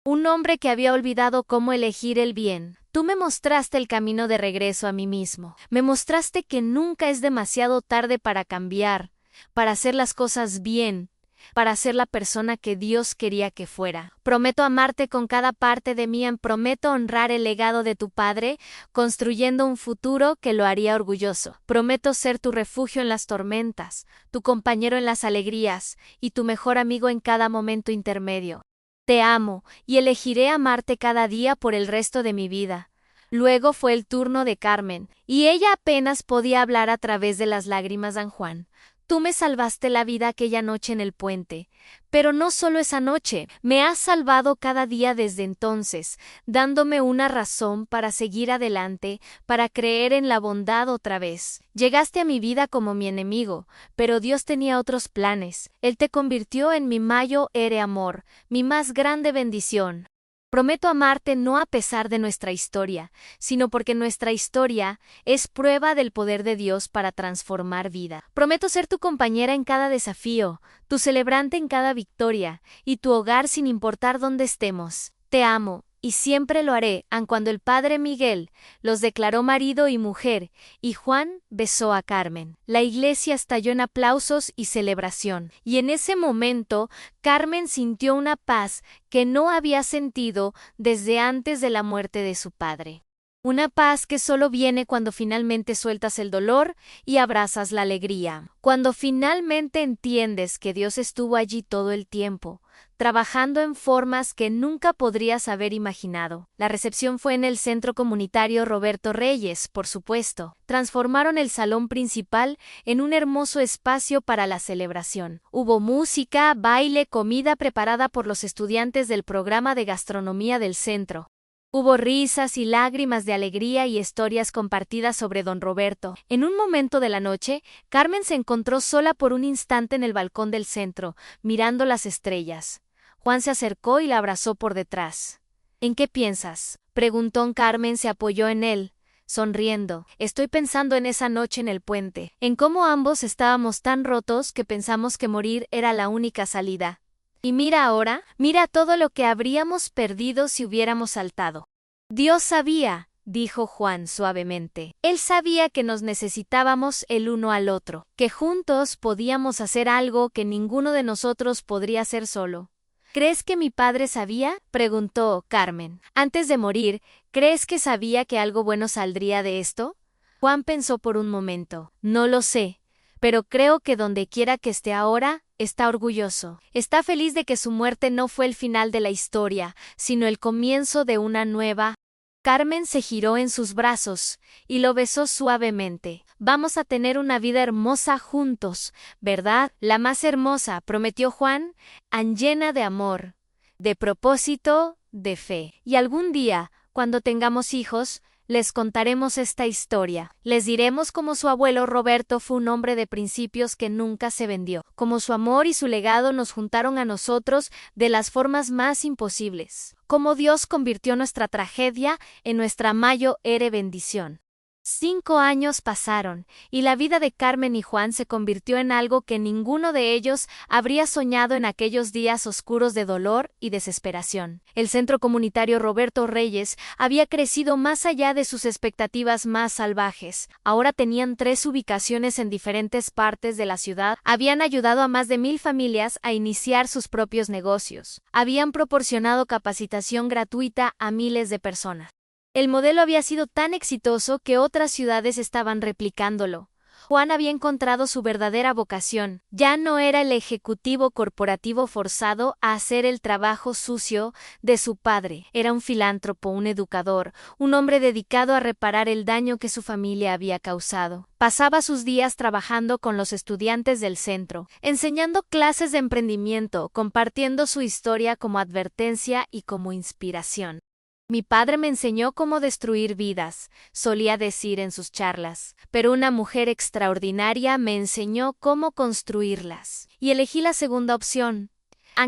S1: Un hombre que había olvidado cómo elegir el bien. Tú me mostraste el camino de regreso a mí mismo. Me mostraste que nunca es demasiado tarde para cambiar, para hacer las cosas bien, para ser la persona que Dios quería que fuera. Prometo amarte con cada parte de mí, prometo honrar el legado de tu padre, construyendo un futuro que lo haría orgulloso. Prometo ser tu refugio en las tormentas, tu compañero en las alegrías, y tu mejor amigo en cada momento intermedio. Te amo, y elegiré amarte cada día por el resto de mi vida. Luego fue el turno de Carmen, y ella apenas podía hablar a través de las lágrimas de Juan. Tú me salvaste la vida aquella noche en el puente, pero no solo esa noche, me has salvado cada día desde entonces, dándome una razón para seguir adelante, para creer en la bondad otra vez. Llegaste a mi vida como mi enemigo, pero Dios tenía otros planes. Él te convirtió en mi mayor amor, mi más grande bendición. Prometo amarte no a pesar de nuestra historia, sino porque nuestra historia es prueba del poder de Dios para transformar vida. Prometo ser tu compañera en cada desafío, tu celebrante en cada victoria, y tu hogar sin importar dónde estemos. Te amo, y siempre lo haré, aun cuando el padre Miguel los declaró marido y mujer, y Juan besó a Carmen. La iglesia estalló en aplausos y celebración, y en ese momento Carmen sintió una paz que no había sentido desde antes de la muerte de su padre. Una paz que solo viene cuando finalmente sueltas el dolor y abrazas la alegría. Cuando finalmente entiendes que Dios estuvo allí todo el tiempo, trabajando en formas que nunca podrías haber imaginado. La recepción fue en el Centro Comunitario Roberto Reyes, por supuesto. Transformaron el salón principal en un hermoso espacio para la celebración. Hubo música, baile, comida preparada por los estudiantes del programa de gastronomía del centro. Hubo risas y lágrimas de alegría y historias compartidas sobre don Roberto. En un momento de la noche, Carmen se encontró sola por un instante en el balcón del centro, mirando las estrellas. Juan se acercó y la abrazó por detrás. ¿En qué piensas?, preguntó. Carmen se apoyó en él, sonriendo. Estoy pensando en esa noche en el puente, en cómo ambos estábamos tan rotos que pensamos que morir era la única salida. Y mira ahora, mira todo lo que habríamos perdido si hubiéramos saltado. Dios sabía, dijo Juan suavemente. Él sabía que nos necesitábamos el uno al otro, que juntos podíamos hacer algo que ninguno de nosotros podría hacer solo. ¿Crees que mi padre sabía?, preguntó Carmen. Antes de morir, ¿crees que sabía que algo bueno saldría de esto? Juan pensó por un momento. No lo sé, pero creo que donde quiera que esté ahora, está orgulloso. Está feliz de que su muerte no fue el final de la historia, sino el comienzo de una nueva. Carmen se giró en sus brazos y lo besó suavemente. Vamos a tener una vida hermosa juntos, ¿verdad? La más hermosa, prometió Juan, llena de amor, de propósito, de fe. Y algún día, cuando tengamos hijos, les contaremos esta historia. Les diremos cómo su abuelo Roberto fue un hombre de principios que nunca se vendió, cómo su amor y su legado nos juntaron a nosotros de las formas más imposibles, cómo Dios convirtió nuestra tragedia en nuestra mayor bendición. 5 años pasaron, y la vida de Carmen y Juan se convirtió en algo que ninguno de ellos habría soñado en aquellos días oscuros de dolor y desesperación. El Centro Comunitario Roberto Reyes había crecido más allá de sus expectativas más salvajes. Ahora tenían 3 ubicaciones en diferentes partes de la ciudad, habían ayudado a más de 1000 familias a iniciar sus propios negocios, habían proporcionado capacitación gratuita a miles de personas. El modelo había sido tan exitoso que otras ciudades estaban replicándolo. Juan había encontrado su verdadera vocación. Ya no era el ejecutivo corporativo forzado a hacer el trabajo sucio de su padre. Era un filántropo, un educador, un hombre dedicado a reparar el daño que su familia había causado. Pasaba sus días trabajando con los estudiantes del centro, enseñando clases de emprendimiento, compartiendo su historia como advertencia y como inspiración. Mi padre me enseñó cómo destruir vidas, solía decir en sus charlas, pero una mujer extraordinaria me enseñó cómo construirlas. Y elegí la segunda opción.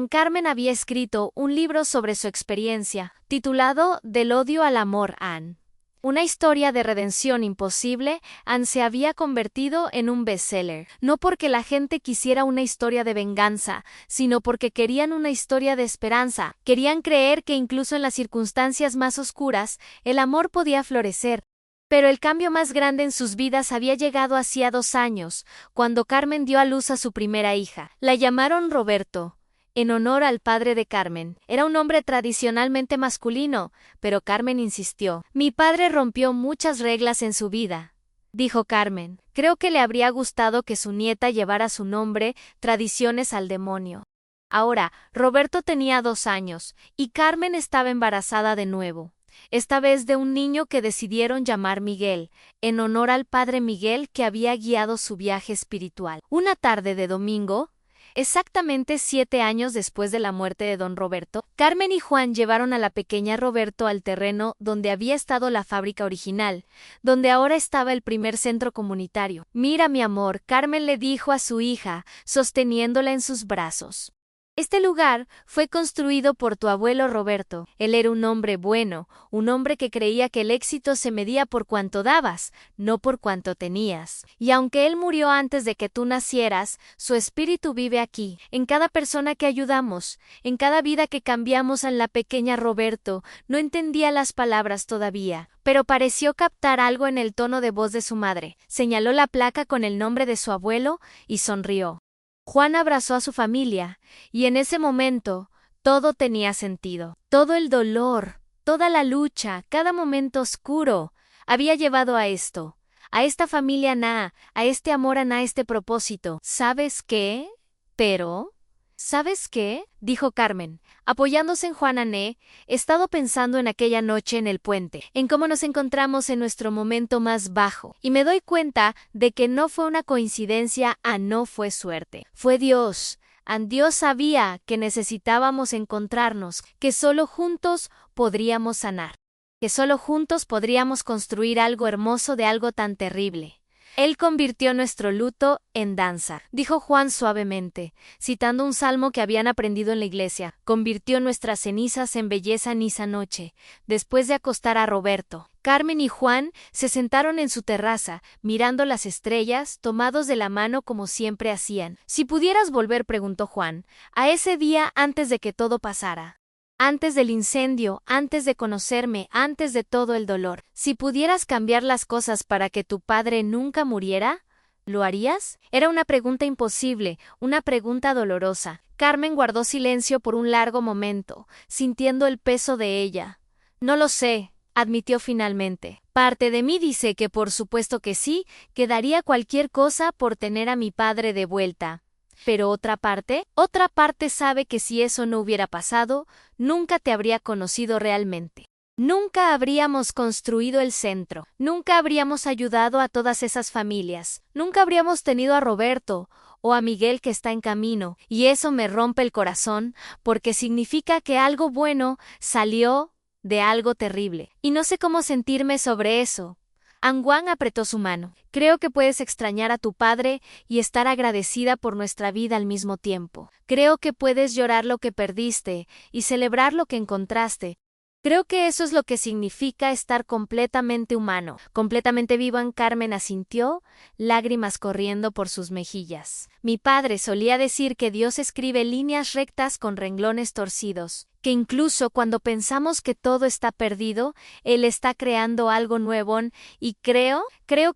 S1: Carmen había escrito un libro sobre su experiencia, titulado Del odio al amor, Anne. Una historia de redención imposible, Anne se había convertido en un bestseller, no porque la gente quisiera una historia de venganza, sino porque querían una historia de esperanza, querían creer que incluso en las circunstancias más oscuras, el amor podía florecer. Pero el cambio más grande en sus vidas había llegado hacía 2 años, cuando Carmen dio a luz a su primera hija. La llamaron Roberto, en honor al padre de Carmen. Era un hombre tradicionalmente masculino, pero Carmen insistió. Mi padre rompió muchas reglas en su vida, dijo Carmen. Creo que le habría gustado que su nieta llevara su nombre, tradiciones al demonio. Ahora, Roberto tenía 2 años, y Carmen estaba embarazada de nuevo. Esta vez de un niño que decidieron llamar Miguel, en honor al padre Miguel que había guiado su viaje espiritual. Una tarde de domingo, exactamente 7 años después de la muerte de don Roberto, Carmen y Juan llevaron a la pequeña Roberto al terreno donde había estado la fábrica original, donde ahora estaba el primer centro comunitario. Mira, mi amor, Carmen le dijo a su hija, sosteniéndola en sus brazos. Este lugar fue construido por tu abuelo Roberto. Él era un hombre bueno, un hombre que creía que el éxito se medía por cuánto dabas, no por cuánto tenías. Y aunque él murió antes de que tú nacieras, su espíritu vive aquí, en cada persona que ayudamos, en cada vida que cambiamos. En la pequeña Roberto no entendía las palabras todavía, pero pareció captar algo en el tono de voz de su madre. Señaló la placa con el nombre de su abuelo y sonrió. Juan abrazó a su familia, y en ese momento todo tenía sentido. Todo el dolor, toda la lucha, cada momento oscuro, había llevado a esto, a esta familia Na, a este amor a Na, este propósito. ¿Sabes qué? ¿Sabes qué? Dijo Carmen, apoyándose en Juan Ané. He estado pensando en aquella noche en el puente, en cómo nos encontramos en nuestro momento más bajo, y me doy cuenta de que no fue una coincidencia, no fue suerte. Fue Dios. Dios sabía que necesitábamos encontrarnos, que solo juntos podríamos sanar, que solo juntos podríamos construir algo hermoso de algo tan terrible. Él convirtió nuestro luto en danza, dijo Juan suavemente, citando un salmo que habían aprendido en la iglesia. Convirtió nuestras cenizas en belleza en esa noche, después de acostar a Roberto. Carmen y Juan se sentaron en su terraza, mirando las estrellas, tomados de la mano como siempre hacían. Si pudieras volver, preguntó Juan, a ese día antes de que todo pasara. Antes del incendio, antes de conocerme, antes de todo el dolor. Si pudieras cambiar las cosas para que tu padre nunca muriera, ¿lo harías? Era una pregunta imposible, una pregunta dolorosa. Carmen guardó silencio por un largo momento, sintiendo el peso de ella. No lo sé, admitió finalmente. Parte de mí dice que por supuesto que sí, que daría cualquier cosa por tener a mi padre de vuelta. Pero otra parte sabe que si eso no hubiera pasado, nunca te habría conocido realmente. Nunca habríamos construido el centro, nunca habríamos ayudado a todas esas familias, nunca habríamos tenido a Roberto o a Miguel que está en camino, y eso me rompe el corazón, porque significa que algo bueno salió de algo terrible, y no sé cómo sentirme sobre eso. Angwan apretó su mano. Creo que puedes extrañar a tu padre y estar agradecida por nuestra vida al mismo tiempo. Creo que puedes llorar lo que perdiste y celebrar lo que encontraste. Creo que eso es lo que significa estar completamente humano, completamente vivo. Carmen asintió, lágrimas corriendo por sus mejillas. Mi padre solía decir que Dios escribe líneas rectas con renglones torcidos, que incluso cuando pensamos que todo está perdido, Él está creando algo nuevo, y creo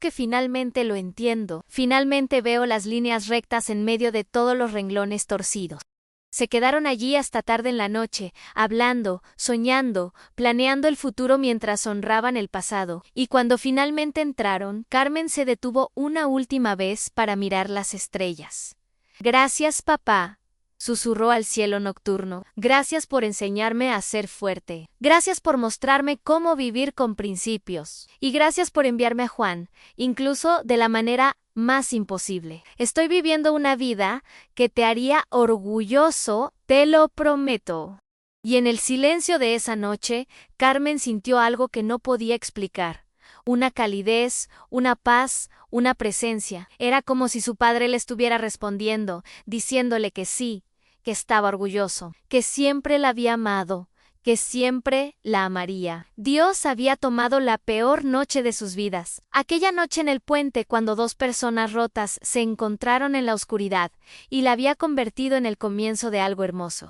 S1: que finalmente lo entiendo. Finalmente veo las líneas rectas en medio de todos los renglones torcidos. Se quedaron allí hasta tarde en la noche, hablando, soñando, planeando el futuro mientras honraban el pasado, y cuando finalmente entraron, Carmen se detuvo una última vez para mirar las estrellas. Gracias, papá, susurró al cielo nocturno. Gracias por enseñarme a ser fuerte. Gracias por mostrarme cómo vivir con principios. Y gracias por enviarme a Juan, incluso de la manera más imposible. Estoy viviendo una vida que te haría orgulloso, te lo prometo. Y en el silencio de esa noche, Carmen sintió algo que no podía explicar. Una calidez, una paz, una presencia. Era como si su padre le estuviera respondiendo, diciéndole que sí, que estaba orgulloso, que siempre la había amado, que siempre la amaría. Dios había tomado la peor noche de sus vidas, aquella noche en el puente cuando dos personas rotas se encontraron en la oscuridad, y la había convertido en el comienzo de algo hermoso.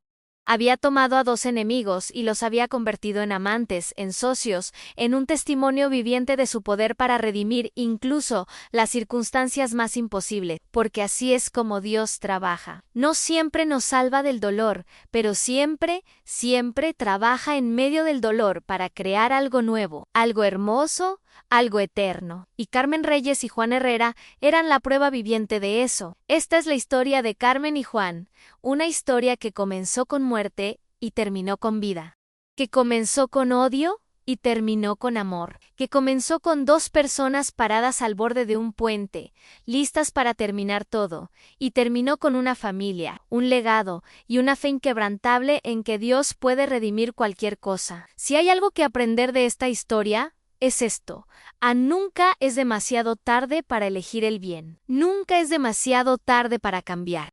S1: Había tomado a dos enemigos y los había convertido en amantes, en socios, en un testimonio viviente de su poder para redimir incluso las circunstancias más imposibles, porque así es como Dios trabaja. No siempre nos salva del dolor, pero siempre, siempre trabaja en medio del dolor para crear algo nuevo, algo hermoso, algo eterno. Y Carmen Reyes y Juan Herrera eran la prueba viviente de eso. Esta es la historia de Carmen y Juan, una historia que comenzó con muerte y terminó con vida, que comenzó con odio y terminó con amor, que comenzó con dos personas paradas al borde de un puente, listas para terminar todo, y terminó con una familia, un legado y una fe inquebrantable en que Dios puede redimir cualquier cosa. Si hay algo que aprender de esta historia, es esto: nunca es demasiado tarde para elegir el bien. Nunca es demasiado tarde para cambiar.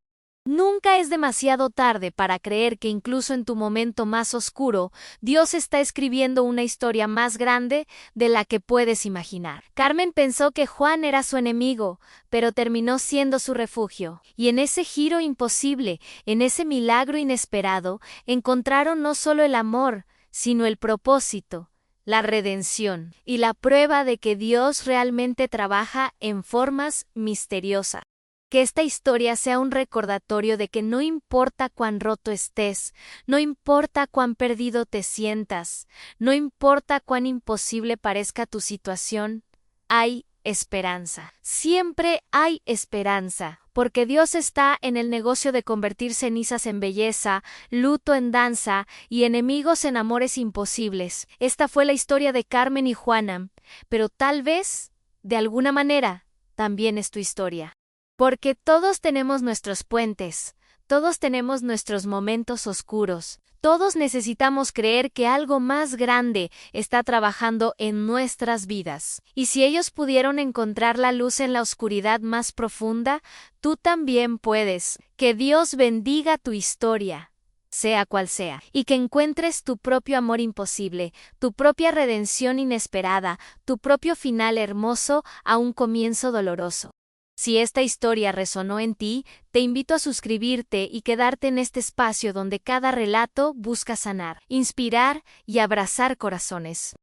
S1: Nunca es demasiado tarde para creer que incluso en tu momento más oscuro, Dios está escribiendo una historia más grande de la que puedes imaginar. Carmen pensó que Juan era su enemigo, pero terminó siendo su refugio. Y en ese giro imposible, en ese milagro inesperado, encontraron no solo el amor, sino el propósito, la redención y la prueba de que Dios realmente trabaja en formas misteriosas. Que esta historia sea un recordatorio de que no importa cuán roto estés, no importa cuán perdido te sientas, no importa cuán imposible parezca tu situación, hay esperanza. Siempre hay esperanza, porque Dios está en el negocio de convertir cenizas en belleza, luto en danza y enemigos en amores imposibles. Esta fue la historia de Carmen y Juana, pero tal vez, de alguna manera, también es tu historia. Porque todos tenemos nuestros puentes, todos tenemos nuestros momentos oscuros, todos necesitamos creer que algo más grande está trabajando en nuestras vidas. Y si ellos pudieron encontrar la luz en la oscuridad más profunda, tú también puedes. Que Dios bendiga tu historia, sea cual sea, y que encuentres tu propio amor imposible, tu propia redención inesperada, tu propio final hermoso a un comienzo doloroso. Si esta historia resonó en ti, te invito a suscribirte y quedarte en este espacio donde cada relato busca sanar, inspirar y abrazar corazones.